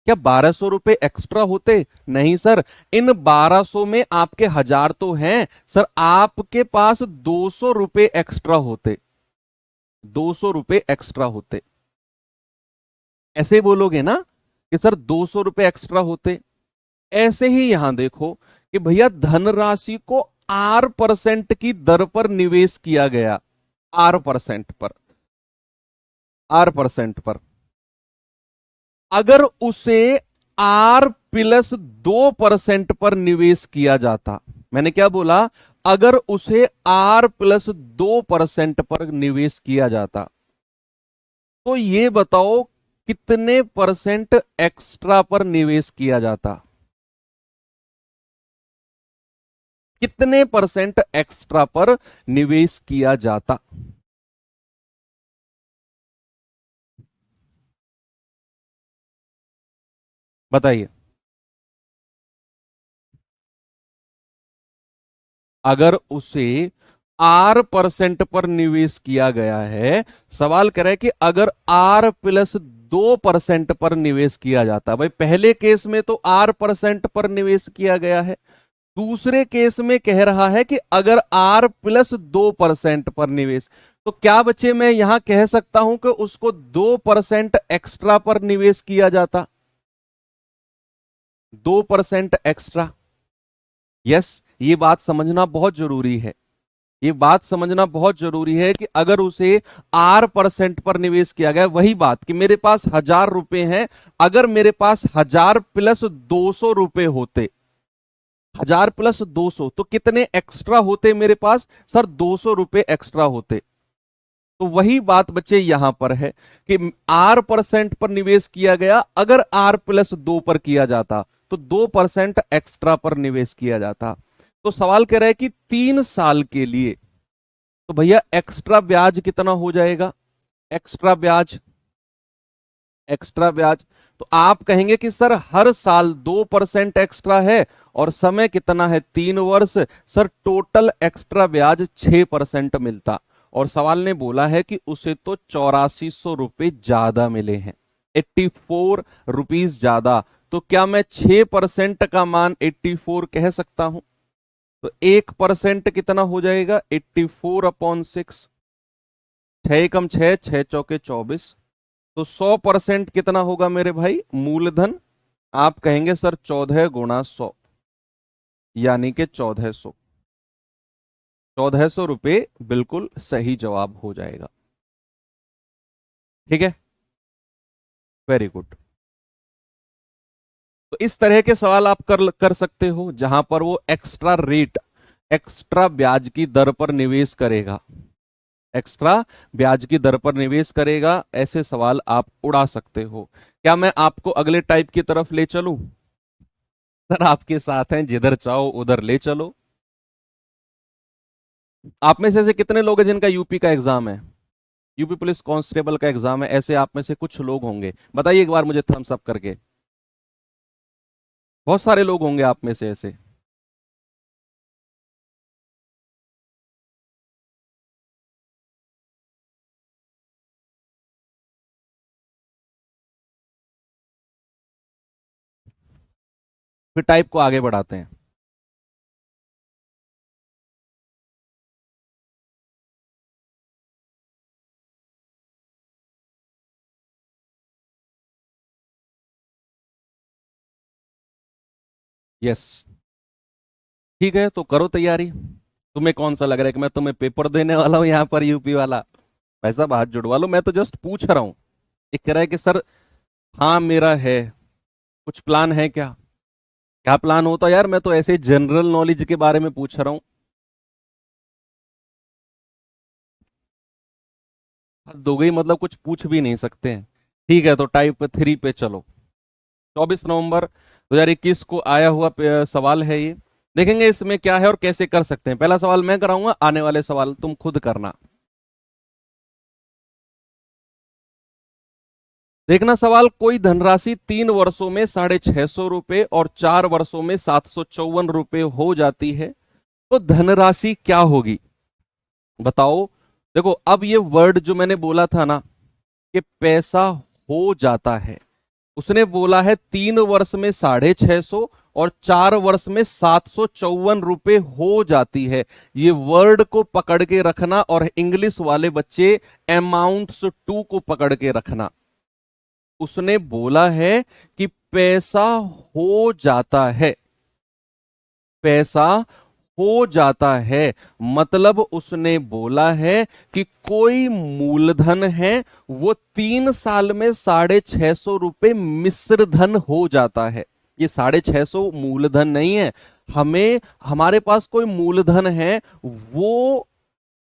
[SPEAKER 1] क्या 1200 रुपए एक्स्ट्रा होते? नहीं सर, इन 1200 में आपके 1000 तो हैं सर, आपके पास 200 रुपए एक्स्ट्रा होते, 200 रुपए एक्स्ट्रा होते। ऐसे बोलोगे ना कि सर 200 रुपए एक्स्ट्रा होते। ऐसे ही यहां देखो कि भैया धनराशि को R% की दर पर निवेश किया गया, R% पर, R% पर। अगर उसे R+2% पर निवेश किया जाता, मैंने क्या बोला? अगर उसे R+2% पर निवेश किया जाता, तो ये बताओ कितने परसेंट एक्स्ट्रा पर निवेश किया जाता, कितने परसेंट एक्स्ट्रा पर निवेश किया जाता। बताइए। अगर उसे R% पर निवेश किया गया है, सवाल कर रहा है कि अगर R+2% पर निवेश किया जाता, भाई पहले केस में तो R% पर निवेश किया गया है, दूसरे केस में कह रहा है कि अगर R+2% पर निवेश, तो क्या बच्चे मैं यहां कह सकता हूं कि उसको 2% एक्स्ट्रा पर निवेश किया जाता, 2% एक्स्ट्रा। यस, ये बात समझना बहुत जरूरी है, ये बात समझना बहुत जरूरी है कि अगर उसे R% पर निवेश किया गया, वही बात कि मेरे पास 1000 रुपए हैं, अगर मेरे पास 1000+200 रुपए होते, 1000+200 तो कितने एक्स्ट्रा होते मेरे पास, सर 200 रुपए एक्स्ट्रा होते। तो वही बात बच्चे यहां पर है कि R% पर निवेश किया गया, अगर R+2 पर किया जाता तो 2% एक्स्ट्रा पर निवेश किया जाता। तो सवाल कह रहा है कि 3 साल के लिए, तो भैया एक्स्ट्रा ब्याज कितना हो जाएगा, एक्स्ट्रा ब्याज, एक्स्ट्रा ब्याज, तो आप कहेंगे कि सर हर साल 2% एक्स्ट्रा है और समय कितना है, 3 वर्ष, सर टोटल एक्स्ट्रा ब्याज 6% मिलता। और सवाल ने बोला है कि उसे तो 8400 रुपए ज्यादा मिले हैं, 84 रुपीज ज्यादा। तो क्या मैं 6% का मान 84 कह सकता हूं, तो 1% कितना हो जाएगा, 84/6, 6 × 6 6 × 4 = 24। तो 100% कितना होगा मेरे भाई, मूलधन, आप कहेंगे सर 14 × 100, यानी कि 1400, 1400 रुपए बिल्कुल सही जवाब हो जाएगा। ठीक है, वेरी गुड। तो इस तरह के सवाल आप कर सकते हो जहां पर वो एक्स्ट्रा रेट, एक्स्ट्रा ब्याज की दर पर निवेश करेगा, एक्स्ट्रा ब्याज की दर पर निवेश करेगा, ऐसे सवाल आप उड़ा सकते हो। क्या मैं आपको अगले टाइप की तरफ ले चलूं, सर आपके साथ हैं, जिधर चाहो उधर ले चलो। आप में से कितने लोग हैं जिनका यूपी का एग्जाम है, यूपी पुलिस कांस्टेबल का एग्जाम है, ऐसे आप में से कुछ लोग होंगे, बताइए एक बार मुझे थम्स अप करके। बहुत सारे लोग होंगे आप में से ऐसे। फिर टाइप को आगे बढ़ाते हैं। यस, ठीक है, तो करो तैयारी। तुम्हें कौन सा लग रहा है कि मैं तुम्हें पेपर देने वाला हूं यहाँ पर यूपी वाला, भाई साहब हाथ जुड़वा लो, मैं तो जस्ट पूछ रहा हूँ। एक कह रहा है कि सर हाँ मेरा है, कुछ प्लान है क्या, क्या प्लान होता यार, मैं तो ऐसे जनरल नॉलेज के बारे में पूछ रहा हूँ। हद हो गई, मतलब कुछ पूछ भी नहीं सकते हैं। ठीक है, तो टाइप 3 पे चलो। 24 नवंबर 2021 को आया हुआ सवाल है ये, देखेंगे इसमें क्या है और कैसे कर सकते हैं। पहला सवाल मैं कराऊंगा, आने वाले सवाल तुम खुद करना। देखना सवाल, कोई धनराशि 3 वर्षों में 650 रुपए और 4 वर्षों में 754 रुपए हो जाती है, तो धनराशि क्या होगी, बताओ। देखो अब ये वर्ड जो मैंने बोला था ना कि पैसा हो जाता है, उसने बोला है 3 वर्ष में 650 और 4 वर्ष में 754 रुपए हो जाती है। ये वर्ड को पकड़ के रखना, और इंग्लिश वाले बच्चे अमाउंट्स टू को पकड़ के रखना। उसने बोला है कि पैसा हो जाता है, पैसा हो जाता है, मतलब उसने बोला है कि कोई मूलधन है, वो 3 साल में 650 रुपए मिश्र धन हो जाता है। ये 650 मूलधन नहीं है, हमें, हमारे पास कोई मूलधन है, वो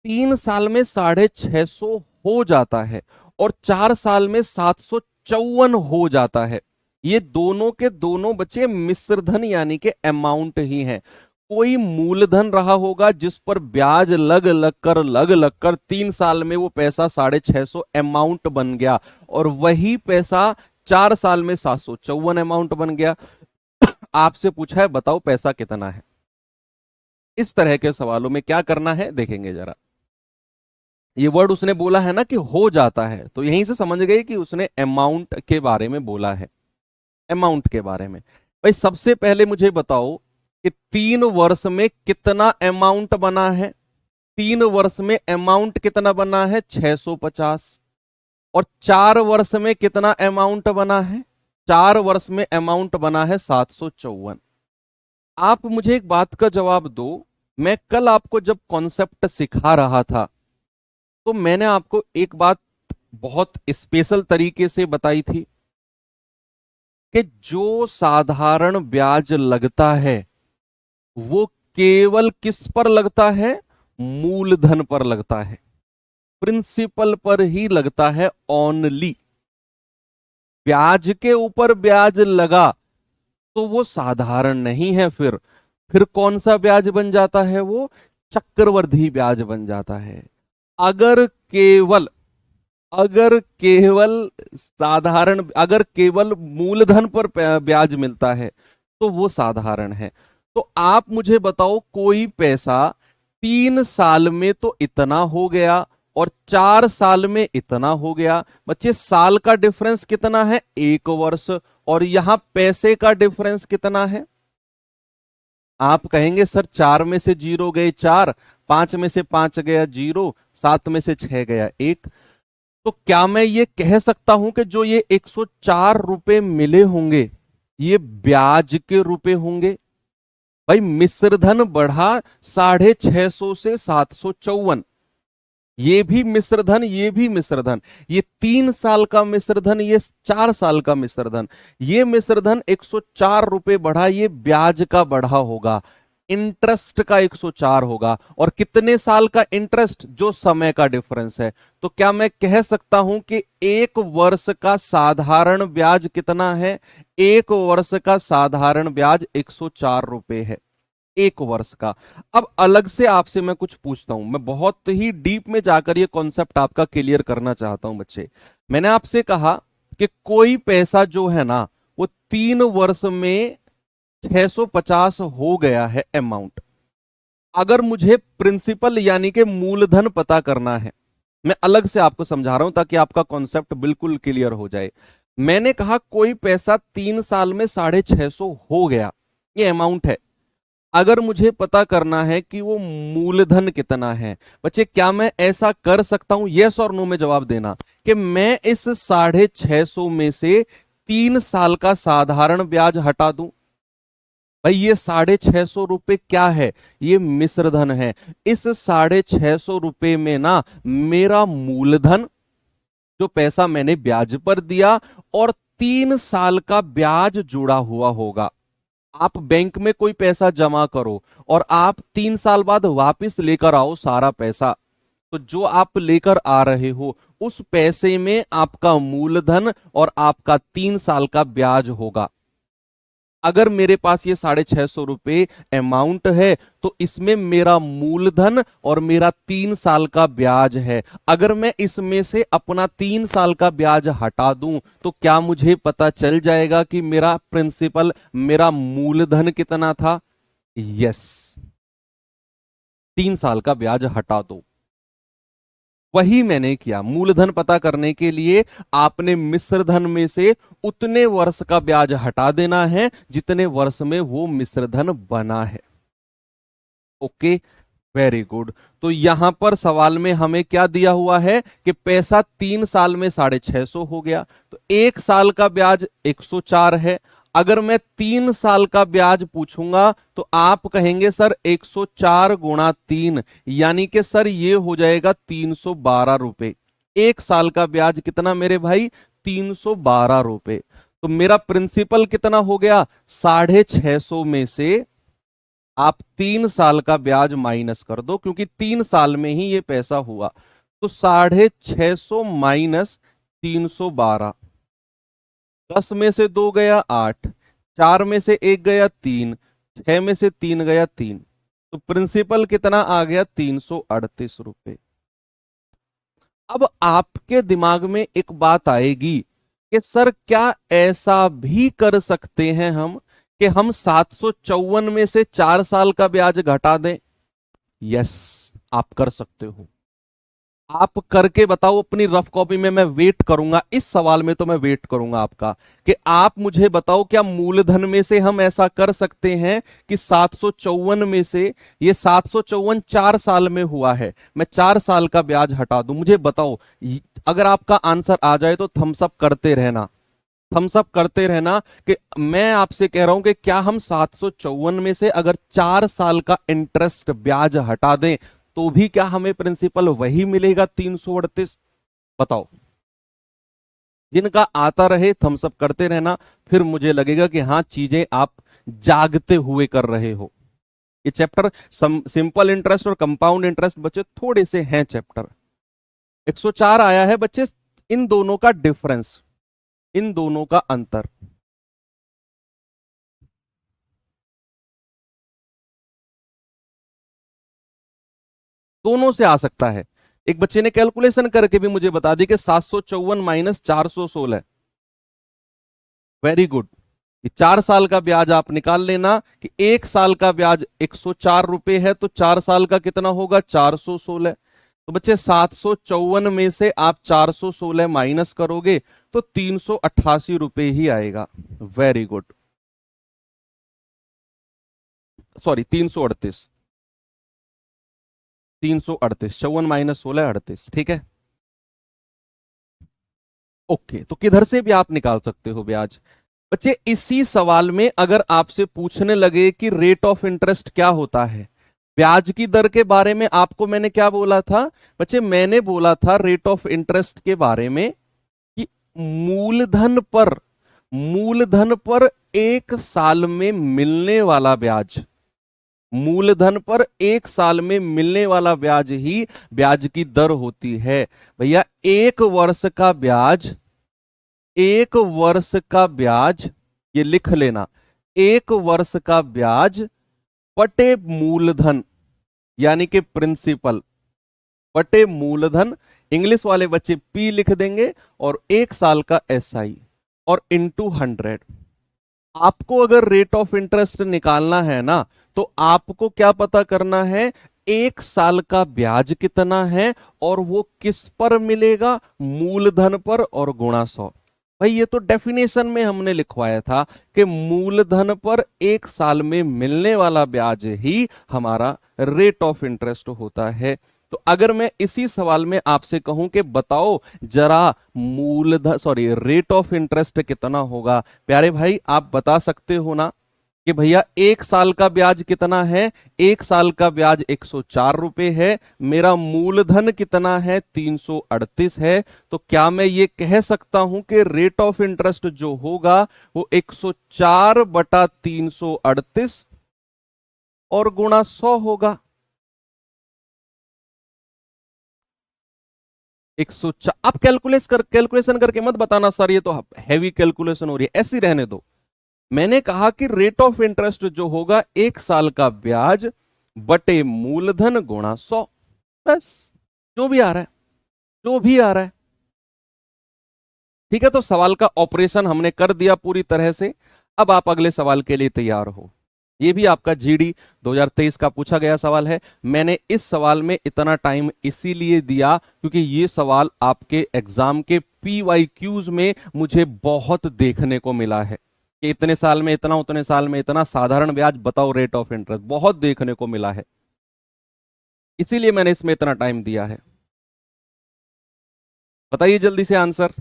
[SPEAKER 1] 3 साल में 650 हो जाता है, और 4 साल में 754 हो जाता है। ये दोनों के दोनों बच्चे मिश्र धन यानी कि अमाउंट ही हैं। कोई मूलधन रहा होगा जिस पर ब्याज लग लग कर 3 साल में वो पैसा 650 अमाउंट बन गया, और वही पैसा 4 साल में 754 अमाउंट बन गया। आपसे पूछा है बताओ पैसा कितना है। इस तरह के सवालों में क्या करना है देखेंगे जरा। ये वर्ड उसने बोला है ना कि हो जाता है, तो यहीं से समझ गए कि उसने अमाउंट के बारे में बोला है। अमाउंट के बारे में भाई सबसे पहले मुझे बताओ कि 3 वर्ष में कितना अमाउंट बना है। 3 वर्ष में अमाउंट कितना बना है 650। और 4 वर्ष में कितना अमाउंट बना है, 4 वर्ष में अमाउंट बना है 754। आप मुझे एक बात का जवाब दो, मैं कल आपको जब कॉन्सेप्ट सिखा रहा था तो मैंने आपको एक बात बहुत स्पेशल तरीके से बताई थी कि जो साधारण ब्याज लगता है वो केवल किस पर लगता है, मूलधन पर लगता है, प्रिंसिपल पर ही लगता है ओनली। ब्याज के ऊपर ब्याज लगा तो वो साधारण नहीं है, फिर कौन सा ब्याज बन जाता है, वो चक्रवृद्धि ब्याज बन जाता है। अगर केवल साधारण, अगर केवल मूलधन पर ब्याज मिलता है तो वो साधारण है। तो आप मुझे बताओ कोई पैसा 3 साल में तो इतना हो गया और 4 साल में इतना हो गया। बच्चे साल का डिफरेंस कितना है, 1 वर्ष, और यहां पैसे का डिफरेंस कितना है। आप कहेंगे सर 4 में से 0 गए 4, 5 में से 5 गया 0, 7 में से 6 गया 1। तो क्या मैं ये कह सकता हूं कि जो ये 104 रुपए मिले होंगे ये ब्याज के रुपए होंगे। भाई मिश्रधन बढ़ा 650 से 754, ये भी मिश्रधन ये भी मिश्रधन, ये 3 साल का मिश्रधन ये 4 साल का मिश्रधन, ये मिश्रधन 104 रुपए बढ़ा, ये ब्याज का बढ़ा होगा, इंटरेस्ट का 104 होगा। और कितने साल का इंटरेस्ट, जो समय का डिफरेंस है। तो क्या मैं कह सकता हूं कि 1 वर्ष का साधारण ब्याज कितना है, 1 वर्ष का साधारण ब्याज 104 रुपए है 1 वर्ष का। अब अलग से आपसे मैं कुछ पूछता हूं, मैं बहुत ही डीप में जाकर ये कॉन्सेप्ट आपका क्लियर करना चाहता हूं बच्चे। मैंने आपसे कहा कि कोई पैसा जो है ना वो 3 वर्ष में 650 हो गया है अमाउंट। अगर मुझे प्रिंसिपल यानी कि मूलधन पता करना है, मैं अलग से आपको समझा रहा हूं ताकि आपका कॉन्सेप्ट बिल्कुल क्लियर हो जाए। मैंने कहा कोई पैसा 3 साल में 650 हो गया, ये अमाउंट है। अगर मुझे पता करना है कि वो मूलधन कितना है, बच्चे क्या मैं ऐसा कर सकता हूं, यस और नो में जवाब देना, कि मैं इस 650 में से 3 साल का साधारण ब्याज हटा दूं। भाई ये 650 रुपए क्या है, ये मिश्रधन है। इस 650 रुपए में ना मेरा मूलधन, जो पैसा मैंने ब्याज पर दिया, और 3 साल का ब्याज जुड़ा हुआ होगा। आप बैंक में कोई पैसा जमा करो और आप 3 साल बाद वापस लेकर आओ सारा पैसा, तो जो आप लेकर आ रहे हो उस पैसे में आपका मूलधन और आपका 3 साल का ब्याज होगा। अगर मेरे पास ये 650 रुपए अमाउंट है तो इसमें मेरा मूलधन और मेरा 3 साल का ब्याज है। अगर मैं इसमें से अपना 3 साल का ब्याज हटा दूं तो क्या मुझे पता चल जाएगा कि मेरा प्रिंसिपल, मेरा मूलधन कितना था। यस, 3 साल का ब्याज हटा दो। वही मैंने किया। मूलधन पता करने के लिए आपने मिश्रधन में से उतने वर्ष का ब्याज हटा देना है जितने वर्ष में वो मिश्रधन बना है। Okay, very good. तो यहां पर सवाल में हमें क्या दिया हुआ है कि पैसा 3 साल में 650 हो गया, तो 1 साल का ब्याज 104 है। अगर मैं 3 साल का ब्याज पूछूंगा तो आप कहेंगे सर 104 गुणा 3, यानी कि सर ये हो जाएगा 312 रुपए। 1 साल का ब्याज कितना मेरे भाई, 312 रुपए। तो मेरा प्रिंसिपल कितना हो गया, 650 में से आप 3 साल का ब्याज माइनस कर दो, क्योंकि 3 साल में ही ये पैसा हुआ। तो 650 माइनस 312। 10 में से 2 गया 8, 4 में से 1 गया 3, 6 में से 3 गया 3, तो प्रिंसिपल कितना आ गया? 338 रुपए। अब आपके दिमाग में एक बात आएगी कि सर क्या ऐसा भी कर सकते हैं हम कि हम 754 में से 4 साल का ब्याज घटा दें? यस, आप कर सकते हो। आप करके बताओ अपनी रफ कॉपी में, मैं वेट करूंगा इस सवाल में, तो मैं वेट करूंगा आपका कि आप मुझे बताओ क्या मूलधन में से हम ऐसा कर सकते हैं कि 754 में से ये 754 4 साल में हुआ है, मैं 4 साल का ब्याज हटा दूं? मुझे बताओ। अगर आपका आंसर आ जाए तो थम्स अप करते रहना, थम्स अप करते रहना कि मैं आपसे कह रहा हूं कि क्या हम 754 में से अगर 4 साल का इंटरेस्ट ब्याज हटा दें तो भी क्या हमें प्रिंसिपल वही मिलेगा 338? बताओ। जिनका आता रहे थम्स अप करते रहना, फिर मुझे लगेगा कि हाँ चीजें आप जागते हुए कर रहे हो। ये चैप्टर सिंपल इंटरेस्ट और कंपाउंड इंटरेस्ट बच्चे थोड़े से हैं चैप्टर। 104 आया है बच्चे, इन दोनों का डिफरेंस, इन दोनों का अंतर। दोनों से आ सकता है। एक बच्चे ने कैलकुलेशन करके भी मुझे बता दी कि 754 माइनस 416। Very good. ये 4 साल का ब्याज आप निकाल लेना कि 1 साल का ब्याज 104 रुपए है, तो 4 साल का कितना होगा? 416। तो बच्चे 754 में से आप 416 माइनस करोगे तो 388 रुपए ही आएगा। Very good. सॉरी, 338। 338, 54 माइनस 16 38, ठीक है। ओके, तो किधर से भी आप निकाल सकते हो ब्याज। बच्चे इसी सवाल में अगर आपसे पूछने लगे कि रेट ऑफ इंटरेस्ट क्या होता है, ब्याज की दर के बारे में आपको मैंने क्या बोला था? बच्चे मैंने बोला था रेट ऑफ इंटरेस्ट के बारे में कि मूलधन पर 1 साल में मिलने वाला ब्याज, मूलधन पर 1 साल में मिलने वाला ब्याज ही ब्याज की दर होती है। भैया 1 वर्ष का ब्याज, 1 वर्ष का ब्याज, ये लिख लेना, 1 वर्ष का ब्याज बटे मूलधन यानी कि प्रिंसिपल बटे मूलधन, इंग्लिश वाले बच्चे पी लिख देंगे, और 1 साल का एसआई और इनटू 100। आपको अगर रेट ऑफ इंटरेस्ट निकालना है ना, तो आपको क्या पता करना है? 1 साल का ब्याज कितना है और वो किस पर मिलेगा? मूलधन पर, और गुणा 100। भाई ये तो डेफिनेशन में हमने लिखवाया था कि मूलधन पर 1 साल में मिलने वाला ब्याज ही हमारा रेट ऑफ इंटरेस्ट होता है। तो अगर मैं इसी सवाल में आपसे कहूं कि बताओ जरा मूलधन, सॉरी, रेट ऑफ इंटरेस्ट कितना होगा, प्यारे भाई आप बता सकते हो ना कि भैया 1 साल का ब्याज कितना है? 1 साल का ब्याज 104 रुपए है, मेरा मूलधन कितना है? 338 है। तो क्या मैं ये कह सकता हूं कि रेट ऑफ इंटरेस्ट जो होगा वो 104 बटा 338 और गुणा 100 होगा? 104। आप कैलकुलेशन करके मत बताना सर ये तो हैवी कैलकुलेशन हो रही है, ऐसी रहने दो। मैंने कहा कि रेट ऑफ इंटरेस्ट जो होगा 1 साल का ब्याज बटे मूलधन गुणा 100, बस। जो भी आ रहा है, जो भी आ रहा है, ठीक है। तो सवाल का ऑपरेशन हमने कर दिया पूरी तरह से। अब आप अगले सवाल के लिए तैयार हो। ये भी आपका जीडी 2023 का पूछा गया सवाल है। मैंने इस सवाल में इतना टाइम इसीलिए दिया क्योंकि ये सवाल आपके एग्जाम के PYQs में मुझे बहुत देखने को मिला है कि इतने साल में इतना, उतने साल में इतना, साधारण ब्याज बताओ रेट ऑफ इंटरेस्ट, बहुत देखने को मिला है। इसीलिए मैंने इसमें इतना टाइम दिया है। बताइए जल्दी से आंसर।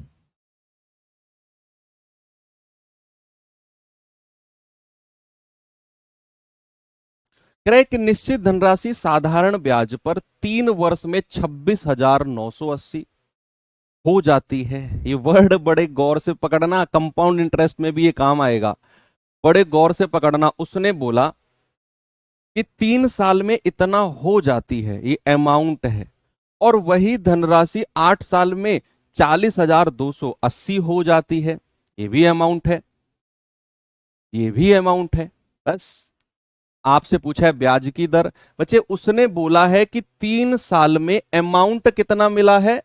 [SPEAKER 1] कह रहा है कि निश्चित धनराशि साधारण ब्याज पर 3 वर्ष में 26,980 हो जाती है। ये वर्ड बड़े गौर से पकड़ना, कंपाउंड इंटरेस्ट में भी ये काम आएगा, बड़े गौर से पकड़ना। उसने बोला कि 3 साल में इतना हो जाती है, ये अमाउंट है, और वही धनराशि 8 साल में 40,280 हो जाती है। ये भी अमाउंट है, ये भी अमाउंट है। बस आपसे पूछा है ब्याज की दर। बच्चे उसने बोला है कि 3 साल में अमाउंट कितना मिला है,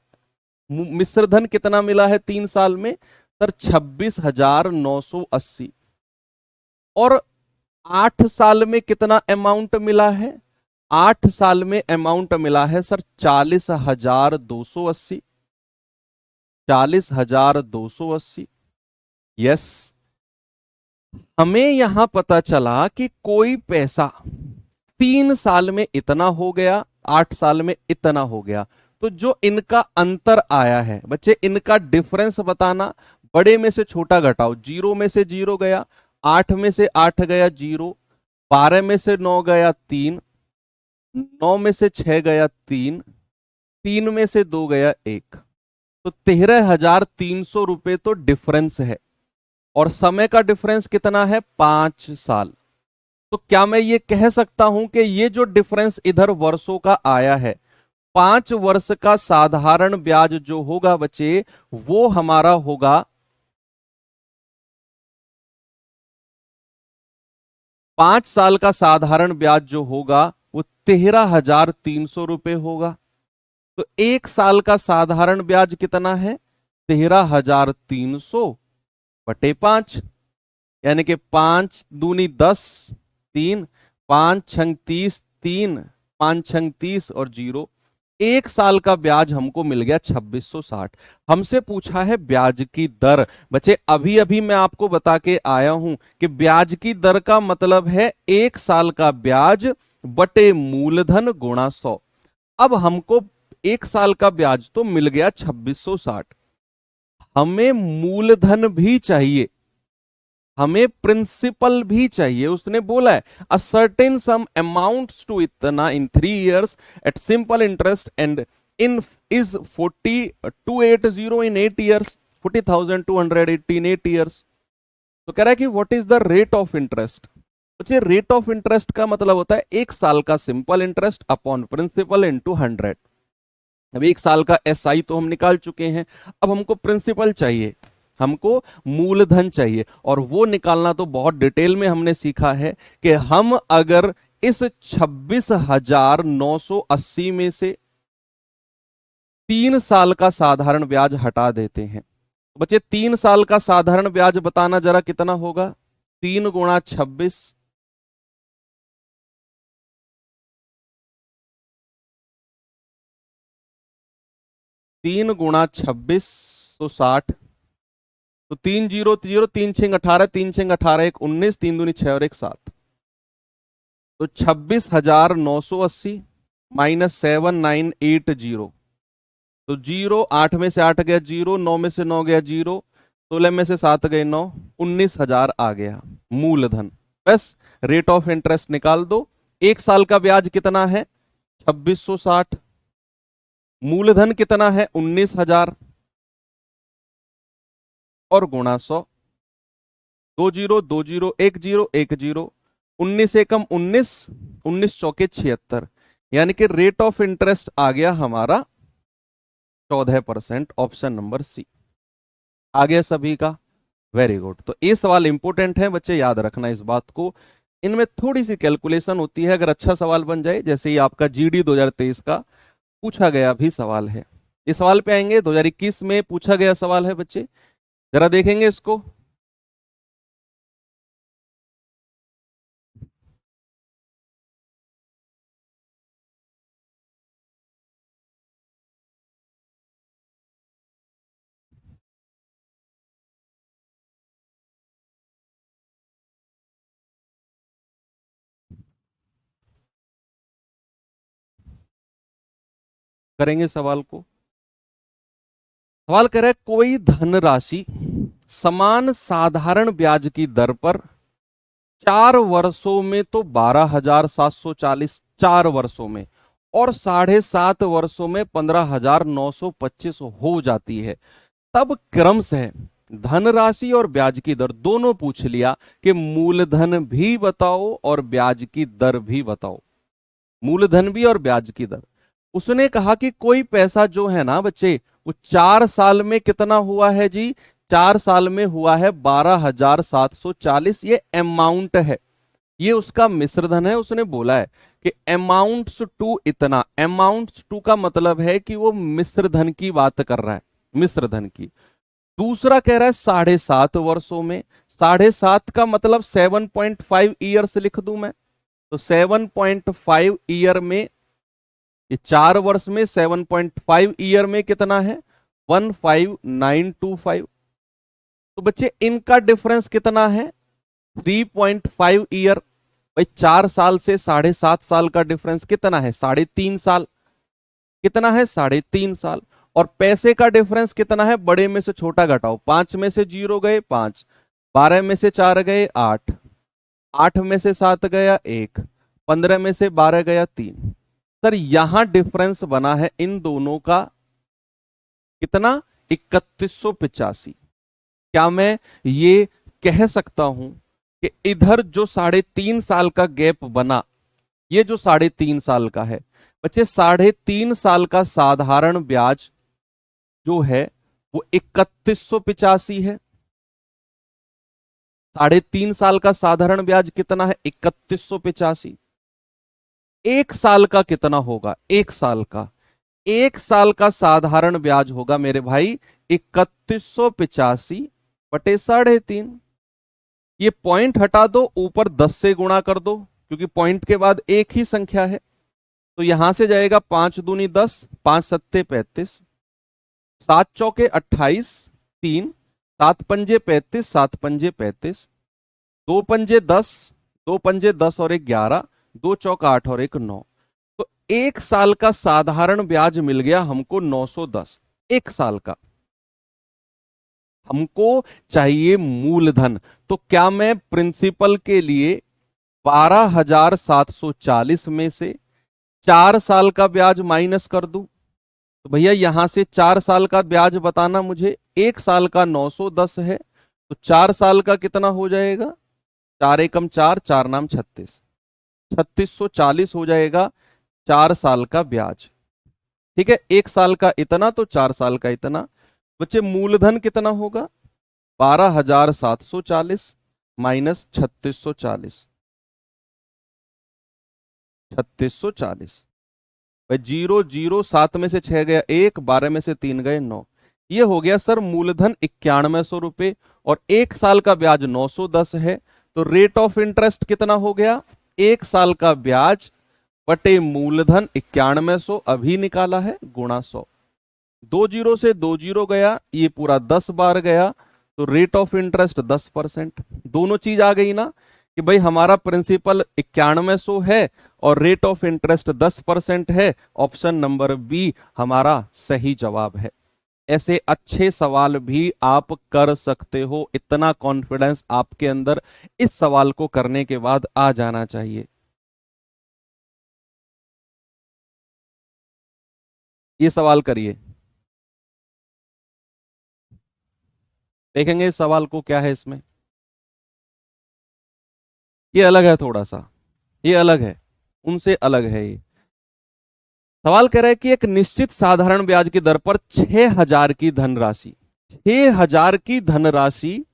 [SPEAKER 1] मिश्र धन कितना मिला है 3 साल में सर, 26,980। और 8 साल में कितना अमाउंट मिला है, 8 साल में अमाउंट मिला है सर 40,280, 40,280। यस, हमें यहां पता चला कि कोई पैसा 3 साल में इतना हो गया, 8 साल में इतना हो गया। तो जो इनका अंतर आया है बच्चे, इनका डिफरेंस बताना। बड़े में से छोटा घटाओ, 0 में से 0 गया, 8 में से 8 गया 0, 12 में से 9 गया 3, 9 में से 6 गया 3, 3 में से 2 गया 1। तो 13,300 रुपए तो डिफरेंस है। और समय का डिफरेंस कितना है, 5 साल। तो क्या मैं ये कह सकता हूं कि ये जो डिफरेंस इधर वर्षों का आया है, 5 वर्ष का साधारण ब्याज जो होगा बच्चे, वो हमारा होगा 5 साल का साधारण ब्याज जो होगा वो 13,300 रुपए होगा। तो 1 साल का साधारण ब्याज कितना है, 13,300 बटे 5, यानी कि 5 दूनी 10, 3, 5 छंग 30, 3, 5 छंग 30 और 0। 1 साल का ब्याज हमको मिल गया 2660। हमसे पूछा है ब्याज की दर। बच्चे अभी अभी मैं आपको बता के आया हूं कि ब्याज की दर का मतलब है 1 साल का ब्याज बटे मूलधन गुणा 100। अब हमको 1 साल का ब्याज तो मिल गया 2660, हमें मूलधन भी चाहिए, हमें प्रिंसिपल भी चाहिए। उसने बोला है a certain sum amounts to इतना in 3 years at simple interest and in is 4280 in 8 years, 40,280 in 8 years। तो कह रहा है कि what is the rate of interest. तो रेट ऑफ इंटरेस्ट का मतलब होता है 1 साल का simple interest upon principal into 100। अब 1 साल का एसआई तो हम निकाल चुके हैं, अब हमको प्रिंसिपल चाहिए, हमको मूलधन चाहिए। और वो निकालना तो बहुत डिटेल में हमने सीखा है कि हम अगर इस 26,980 में से 3 साल का साधारण ब्याज हटा देते हैं, तो बच्चे 3 साल का साधारण ब्याज बताना जरा कितना होगा, 3 गुणा 26, 3 गुणा 26 तो 60। तो 3 0 0, 3 6 18, 3 6 18, 1 19, 3 दूनी 6 और 1 7। तो 26,980 माइनस 7,980। तो 0, 8 में से 8 गया 0, 9 में से 9 गया 0, 16 में से 7 गए 9, 19,000 आ गया मूलधन। बस रेट ऑफ इंटरेस्ट निकाल दो। 1 साल का ब्याज कितना है 2660, मूलधन कितना है 19,000 और गुणा 100। 2 0 2 0 1 0 1 0, 19 एकम 19, 19 चौके 76, यानी कि रेट ऑफ इंटरेस्ट आ गया हमारा 14%। ऑप्शन नंबर सी आ गया सभी का। Very good. तो ये सवाल इंपोर्टेंट है बच्चे, याद रखना इस बात को। इनमें थोड़ी सी कैलकुलेशन होती है, अगर अच्छा सवाल बन जाए, जैसे ही आपका जीडी 2023 का पूछा गया भी सवाल है। इस सवाल पे आएंगे, 2021 में पूछा गया सवाल है बच्चे, जरा देखेंगे इसको। करेंगे सवाल को। सवाल कह रहा है कोई धनराशि समान साधारण ब्याज की दर पर 4 वर्षों में तो 12,740, 4 वर्षों में, और 7.5 वर्षों में 15,925 हो जाती है, तब क्रम से धनराशि और ब्याज की दर दोनों पूछ लिया कि मूलधन भी बताओ और ब्याज की दर भी बताओ, मूलधन भी और ब्याज की दर। उसने कहा कि कोई पैसा जो है ना बच्चे, वो 4 साल में कितना हुआ है जी, 4 साल में हुआ है 12,740, ये अमाउंट है, ये उसका मिश्र धन है। उसने बोला है कि अमाउंट्स टू इतना, अमाउंट्स टू का मतलब है कि वो मिश्र धन की बात कर रहा है, मिश्र धन की। दूसरा कह रहा है 7.5 वर्षों में, 7.5 का मतलब 7.5 ईयर्स लिख दूं मैं, तो 7.5 ईयर में, ये 4 वर्ष में 7.5 ईयर में कितना है, 15925। तो बच्चे इनका डिफरेंस कितना है, 3.5 ईयर। भाई 4 साल से 7.5 साल का डिफरेंस कितना है, 3.5 साल। कितना है, 3.5 साल। और पैसे का डिफरेंस कितना है, बड़े में से छोटा घटाओ, 5 में से 0 गए 5, 12 में से 4 गए 8, 8 में से 7 गया 1, 15 में से 12 गया 3। सर यहां डिफरेंस बना है इन दोनों का कितना, 3185। क्या मैं ये कह सकता हूं कि इधर जो 3.5 साल का गैप बना, ये जो 3.5 साल का है बच्चे, 3.5 साल का साधारण ब्याज जो है वो 3185 है। 3.5 साल का साधारण ब्याज कितना है, 3185। 1 साल का कितना होगा, 1 साल का, 1 साल का साधारण ब्याज होगा मेरे भाई 3185 बटे 3.5। ये पॉइंट हटा दो, ऊपर 10 से गुणा कर दो, क्योंकि पॉइंट के बाद एक ही संख्या है। तो यहां से जाएगा 5 दूनी 10, 5 सत्ते 35, 7 चौके 28, 3, 7 पंजे 35, 7 पंजे 35, 2 पंजे 10, 2 पंजे 10 और 1 11, 2 चौक 8 और 1 9। तो 1 साल का साधारण ब्याज मिल गया हमको 910, 1 साल का। हमको चाहिए मूलधन, तो क्या मैं प्रिंसिपल के लिए 12,740 में से 4 साल का ब्याज माइनस कर दूं? तो भैया यहां से 4 साल का ब्याज बताना मुझे, 1 साल का 910 है, तो 4 साल का कितना हो जाएगा, 4 एकम 4, 4 नाम 36, 3640 हो जाएगा 4 साल का ब्याज। ठीक है, 1 साल का इतना तो 4 साल का इतना। बच्चे मूलधन कितना होगा, 12,740 माइनस 3640, 3640। भाई 0 0, 7 में से 6 गया 1, 12 में से 3 गए 9। ये हो गया सर मूलधन 9100 रुपए, और 1 साल का ब्याज 910 है। तो रेट ऑफ इंटरेस्ट कितना हो गया, 1 साल का ब्याज बटे मूलधन 9100 अभी निकाला है, गुणा 100। 2 जीरो से 2 जीरो गया, ये पूरा 10 बार गया, तो रेट ऑफ इंटरेस्ट 10%। दोनों चीज आ गई ना, कि भाई हमारा प्रिंसिपल 9100 है और रेट ऑफ इंटरेस्ट 10% है। ऑप्शन नंबर बी हमारा सही जवाब है। ऐसे अच्छे सवाल भी आप कर सकते हो, इतना कॉन्फिडेंस आपके अंदर इस सवाल को करने के बाद आ जाना चाहिए। ये सवाल करिए, देखेंगे इस सवाल को क्या है इसमें। ये अलग है थोड़ा सा, ये अलग है, उनसे अलग है ये। सवाल कह रहा है कि एक निश्चित साधारण ब्याज की दर पर 6,000 की धनराशि, 6,000 की धनराशि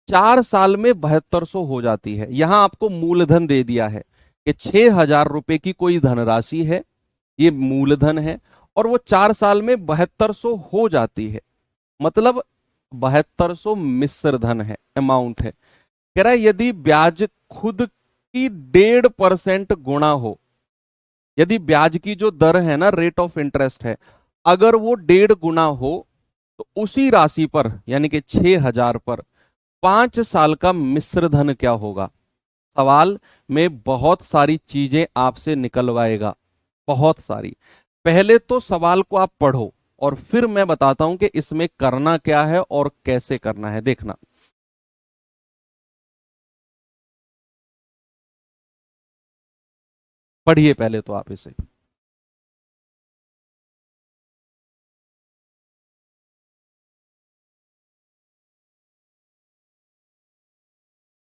[SPEAKER 1] 4 साल में 7200 हो जाती है। यहां आपको मूलधन दे दिया है कि 6,000 रुपए की कोई धनराशि है, ये मूलधन है, और वो 4 साल में 7200 हो जाती है। मतलब 7200 मिश्र धन है, अमाउंट है। कह रहा है यदि ब्याज खुद की 1.5% गुणा हो, यदि ब्याज की जो दर है ना, रेट ऑफ इंटरेस्ट है, अगर वो 1.5 गुना हो, तो उसी राशि पर यानी कि 6,000 पर 5 साल का मिश्र धन क्या होगा। सवाल में बहुत सारी चीजें आपसे निकलवाएगा, बहुत सारी। पहले तो सवाल को आप पढ़ो और फिर मैं बताता हूं कि इसमें करना क्या है और कैसे करना है, देखना। पढ़िए पहले तो आप इसे।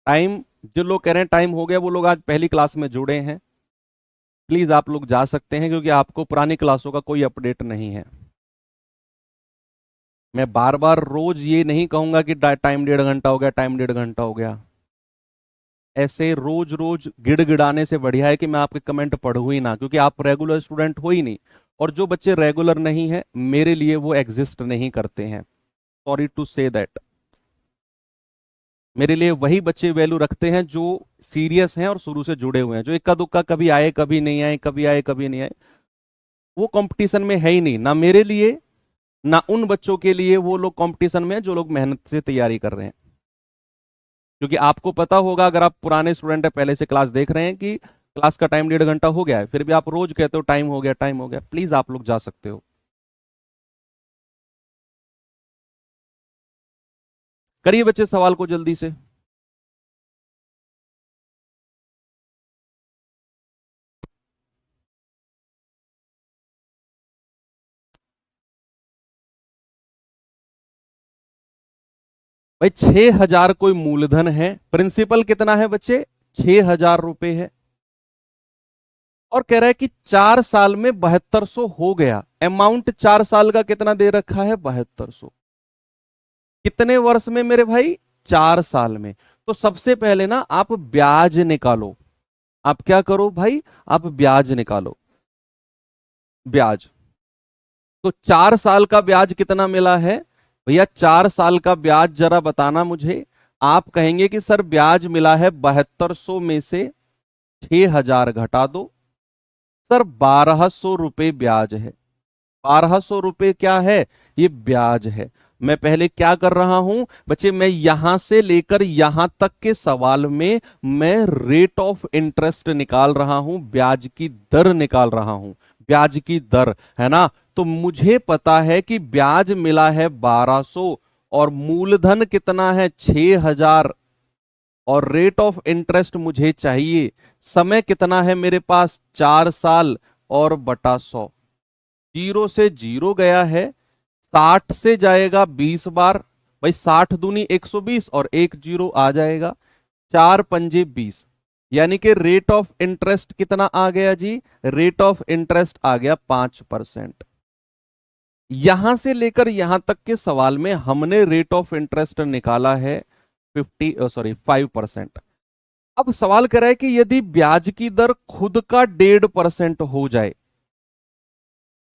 [SPEAKER 1] टाइम, जो लोग कह रहे हैं टाइम हो गया, वो लोग आज पहली क्लास में जुड़े हैं। प्लीज आप लोग जा सकते हैं, क्योंकि आपको पुरानी क्लासों का कोई अपडेट नहीं है। मैं बार बार रोज ये नहीं कहूंगा कि टाइम 1.5 घंटा हो गया, टाइम 1.5 घंटा हो गया। ऐसे रोज रोज गिड़गिड़ाने से बढ़िया है कि मैं आपके कमेंट पढ़ू ही ना, क्योंकि आप रेगुलर स्टूडेंट हो ही नहीं। और जो बच्चे रेगुलर नहीं है, मेरे लिए वो एग्जिस्ट नहीं करते हैं। Sorry to say that. मेरे लिए वही बच्चे वैल्यू रखते हैं जो सीरियस हैं और शुरू से जुड़े हुए हैं। जो इक्का दुक्का कभी आए कभी नहीं आए, कभी आए कभी नहीं आए, वो कंपटीशन में है ही नहीं, ना मेरे लिए ना उन बच्चों के लिए। वो लोग कंपटीशन में हैं जो लोग मेहनत से तैयारी कर रहे हैं। क्योंकि आपको पता होगा, अगर आप पुराने स्टूडेंट है, पहले से क्लास देख रहे हैं, कि क्लास का टाइम 1.5 घंटा हो गया है, फिर भी आप रोज कहते हो टाइम हो गया, टाइम हो गया। प्लीज आप लोग जा सकते हो। करिए बच्चे सवाल को जल्दी से। भाई 6,000 कोई मूलधन है, प्रिंसिपल कितना है बच्चे? 6,000 रुपए है। और कह रहा है कि 4 साल में 7200 हो गया। अमाउंट 4 साल का कितना दे रखा है? 7200। कितने वर्ष में मेरे भाई? 4 साल में। तो सबसे पहले ना आप ब्याज निकालो। आप क्या करो भाई? आप ब्याज निकालो। ब्याज। तो 4 साल का ब्याज कितना मिला है भैया? 4 साल का ब्याज जरा बताना मुझे। आप कहेंगे कि सर ब्याज मिला है 7200 में से 6,000 घटा दो। सर 1,200 रुपए ब्याज है। 1,200 रुपए क्या है? ये ब्याज है। मैं पहले क्या कर रहा हूं बच्चे? मैं यहां से लेकर यहां तक के सवाल में मैं रेट ऑफ इंटरेस्ट निकाल रहा हूं, ब्याज की दर निकाल रहा हूं। ब्याज की दर है ना। तो मुझे पता है कि ब्याज मिला है 1,200 और मूलधन कितना है? 6,000। और रेट ऑफ इंटरेस्ट मुझे चाहिए। समय कितना है मेरे पास? 4 साल और बटा 100। जीरो से जीरो गया है, 60 से जाएगा 20 बार। भाई 60 दूनी 120 और एक जीरो आ जाएगा। 4 पंजे 20। यानी कि रेट ऑफ इंटरेस्ट कितना आ गया जी? रेट ऑफ इंटरेस्ट आ गया 5%। यहां से लेकर यहां तक के सवाल में हमने रेट ऑफ इंटरेस्ट निकाला है 5%। अब सवाल कर रहा है कि यदि ब्याज की दर खुद का 1.5% हो जाए,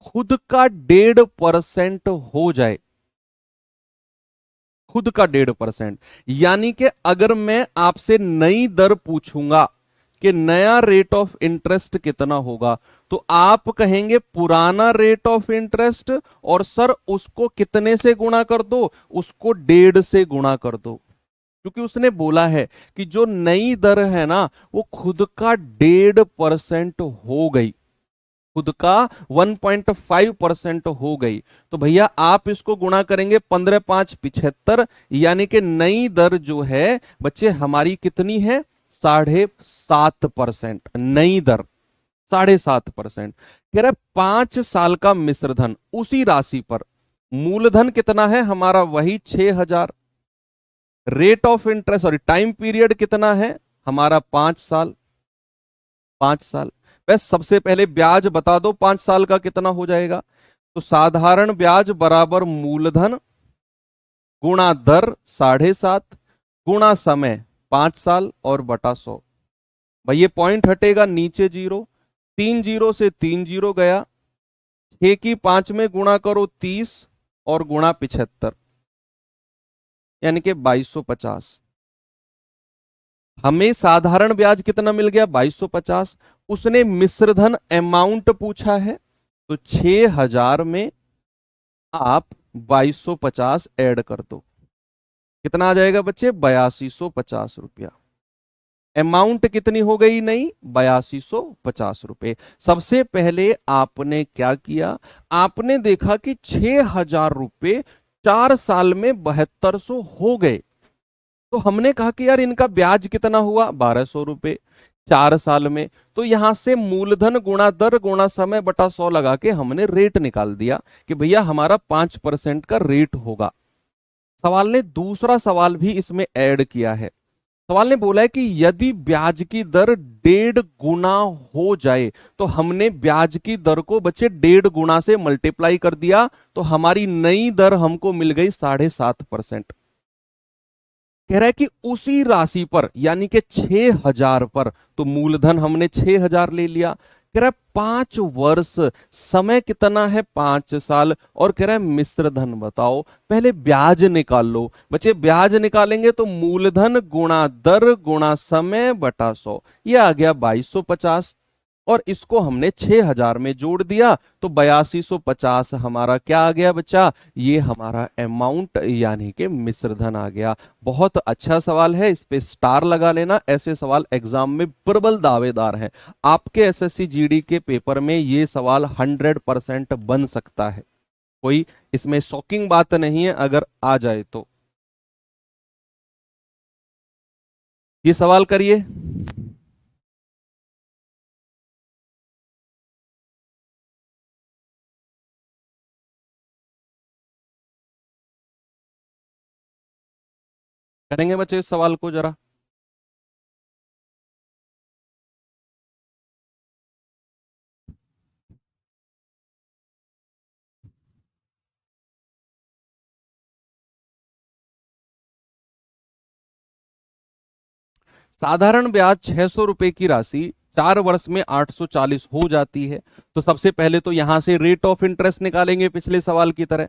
[SPEAKER 1] खुद का 1.5% हो जाए, खुद का 1.5%, यानी कि अगर मैं आपसे नई दर पूछूंगा कि नया रेट ऑफ इंटरेस्ट कितना होगा, तो आप कहेंगे पुराना रेट ऑफ इंटरेस्ट, और सर उसको कितने से गुणा कर दो? उसको 1.5 से गुणा कर दो। क्योंकि उसने बोला है कि जो नई दर है ना, वो खुद का 1.5% हो गई, खुद का 1.5% हो गई। तो भैया आप इसको गुणा करेंगे 15×5 = 75, यानी कि नई दर जो है बच्चे हमारी कितनी है? 7.5%। नई दर 7.5%। कह रहे 5 साल का मिश्रधन, उसी राशि पर मूलधन कितना है हमारा? वही 6,000। Rate of interest sorry time period कितना है हमारा? 5 साल। 5 साल। बस सबसे पहले ब्याज बता दो 5 साल का कितना हो जाएगा। तो साधारण ब्याज बराबर मूलधन गुणा दर 7.5 गुणा समय 5 साल और बटा 100। भाई ये पॉइंट हटेगा, नीचे जीरो, 3 जीरो से 3 जीरो गया, 6 की 5 में गुणा करो 30 और गुणा 75, यानी कि 2250। हमें साधारण ब्याज कितना मिल गया? 2250। उसने मिश्रधन अमाउंट पूछा है, तो 6,000 में आप 2250 ऐड कर दो। कितना आ जाएगा बच्चे? 8250 रुपया। अमाउंट कितनी हो गई? नहीं, 8250 रुपए। सबसे पहले आपने क्या किया? आपने देखा कि 6,000 रुपए 4 साल में 7200 हो गए। तो हमने कहा कि यार इनका ब्याज कितना हुआ? 1,200 रुपए 4 साल में। तो यहां से मूलधन गुणा दर गुणा समय बटा 100 लगा के हमने रेट निकाल दिया कि भैया हमारा 5% का रेट होगा। सवाल ने दूसरा सवाल भी इसमें ऐड किया है। सवाल ने बोला है कि यदि ब्याज की दर 1.5 गुना हो जाए, तो हमने ब्याज की दर को बच्चे 1.5 गुना से मल्टीप्लाई कर दिया, तो हमारी नई दर हमको मिल गई 7.5%। कह रहा है कि उसी राशि पर यानी कि 6,000 पर, तो मूलधन हमने 6,000 ले लिया। कह रहा है 5 वर्ष, समय कितना है 5 साल, और कह रहा है मिश्र धन बताओ। पहले ब्याज निकाल लो बच्चे, ब्याज निकालेंगे तो मूलधन गुणा दर गुणा समय बटा 100, ये आ गया 2250, और इसको हमने 6,000 में जोड़ दिया तो 8250 हमारा क्या आ गया बच्चा, ये हमारा अमाउंट यानी कि मिश्रधन आ गया। बहुत अच्छा सवाल है, इस पे स्टार लगा लेना, ऐसे सवाल एग्जाम में प्रबल दावेदार हैं। आपके एसएससी जीडी के पेपर में ये सवाल 100% बन सकता है, कोई इसमें शॉकिंग बात नहीं है अगर आ जाए तो। ये सवाल करिए। करेंगे बच्चे इस सवाल को जरा। साधारण ब्याज 600 रुपए की राशि 4 वर्ष में 840 हो जाती है। तो सबसे पहले तो यहां से रेट ऑफ इंटरेस्ट निकालेंगे पिछले सवाल की तरह,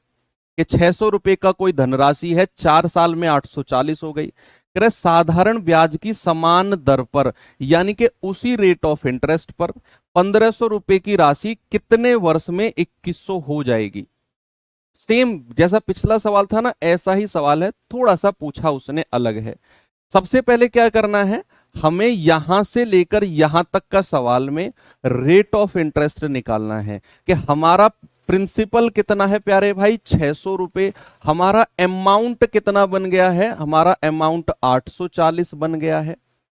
[SPEAKER 1] कि 600 रुपए का कोई धनराशि है, 4 साल में 840 हो गई। कह रहे साधारण ब्याज की समान दर पर यानी कि उसी रेट ऑफ इंटरेस्ट पर 1500 रुपए की राशि कितने वर्ष में 2100 हो जाएगी। सेम जैसा पिछला सवाल था ना, ऐसा ही सवाल है, थोड़ा सा पूछा उसने अलग है। सबसे पहले क्या करना है, हमें यहां से लेकर यहां तक का सवाल में रेट ऑफ इंटरेस्ट निकालना है कि हमारा प्रिंसिपल कितना है प्यारे भाई 600 रुपए, हमारा अमाउंट कितना बन गया है, हमारा अमाउंट 840 बन गया है,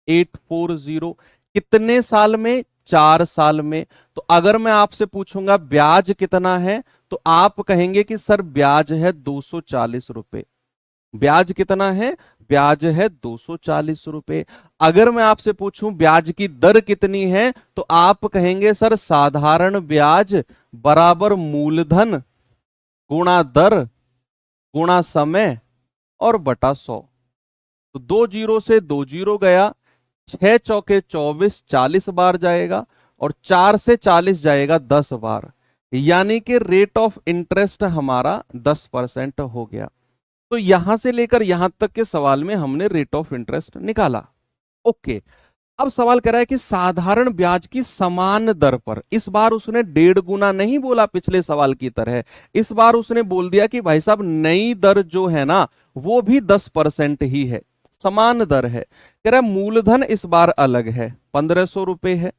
[SPEAKER 1] 840। कितने साल में, 4 साल में। तो अगर मैं आपसे पूछूंगा ब्याज कितना है, तो आप कहेंगे कि सर ब्याज है 240 रुपए। ब्याज कितना है, ब्याज है 240 रुपए। अगर मैं आपसे पूछूं ब्याज की दर कितनी है, तो आप कहेंगे सर साधारण ब्याज बराबर मूलधन गुणा दर गुणा समय और बटा 100। तो 2 जीरो से 2 जीरो गया, 6 चौके 24, 40 बार जाएगा, और 4 से 40 जाएगा 10 बार, यानी कि रेट ऑफ इंटरेस्ट हमारा 10% हो गया। तो यहां से लेकर यहां तक के सवाल में हमने रेट ऑफ इंटरेस्ट निकाला। ओके, अब सवाल कर रहा है कि साधारण ब्याज की समान दर पर, इस बार उसने 1.5 गुना नहीं बोला पिछले सवाल की तरह, इस बार उसने बोल दिया कि भाई साहब नई दर जो है ना वो भी 10% ही है, समान दर है। कह रहा है मूलधन इस बार अलग है, 1500 रुपए है,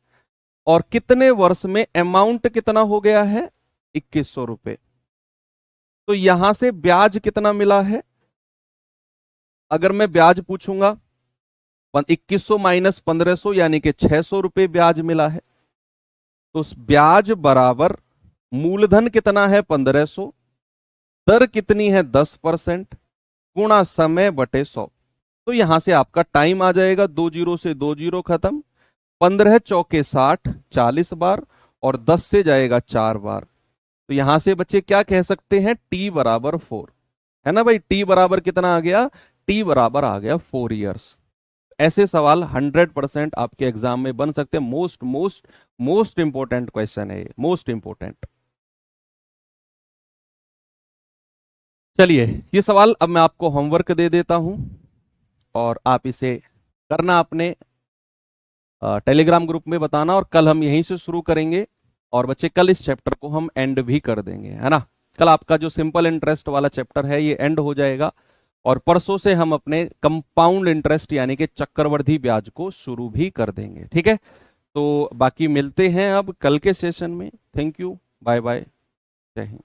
[SPEAKER 1] और कितने वर्ष में अमाउंट कितना हो गया है, 2100 रुपए। तो यहां से ब्याज कितना मिला है, अगर मैं ब्याज पूछूंगा 2100 माइनस 1500 यानी कि 600 रुपए ब्याज मिला है। तो ब्याज बराबर मूलधन कितना है 1500, दर कितनी है 10%, गुणा समय बटे 100। तो यहां से आपका टाइम आ जाएगा, 2 जीरो से 2 जीरो खत्म, 15 चौके 60, 40 बार, और 10 से जाएगा 4 बार। तो यहां से बच्चे क्या कह सकते हैं, टी बराबर 4 है ना भाई। टी बराबर कितना आ गया, टी बराबर आ गया 4 इयर्स। ऐसे सवाल 100% आपके एग्जाम में बन सकते हैं। Most most most important question है ये, मोस्ट इंपॉर्टेंट। चलिए ये सवाल अब मैं आपको होमवर्क दे देता हूं, और आप इसे करना अपने टेलीग्राम ग्रुप में बताना, और कल हम यहीं से शुरू करेंगे। और बच्चे कल इस चैप्टर को हम एंड भी कर देंगे, है ना। कल आपका जो सिंपल इंटरेस्ट वाला चैप्टर है ये एंड हो जाएगा, और परसों से हम अपने कंपाउंड इंटरेस्ट यानी कि चक्रवर्धी ब्याज को शुरू भी कर देंगे, ठीक है। तो बाकी मिलते हैं अब कल के सेशन में। थैंक यू, बाय बाय, जय हिंद।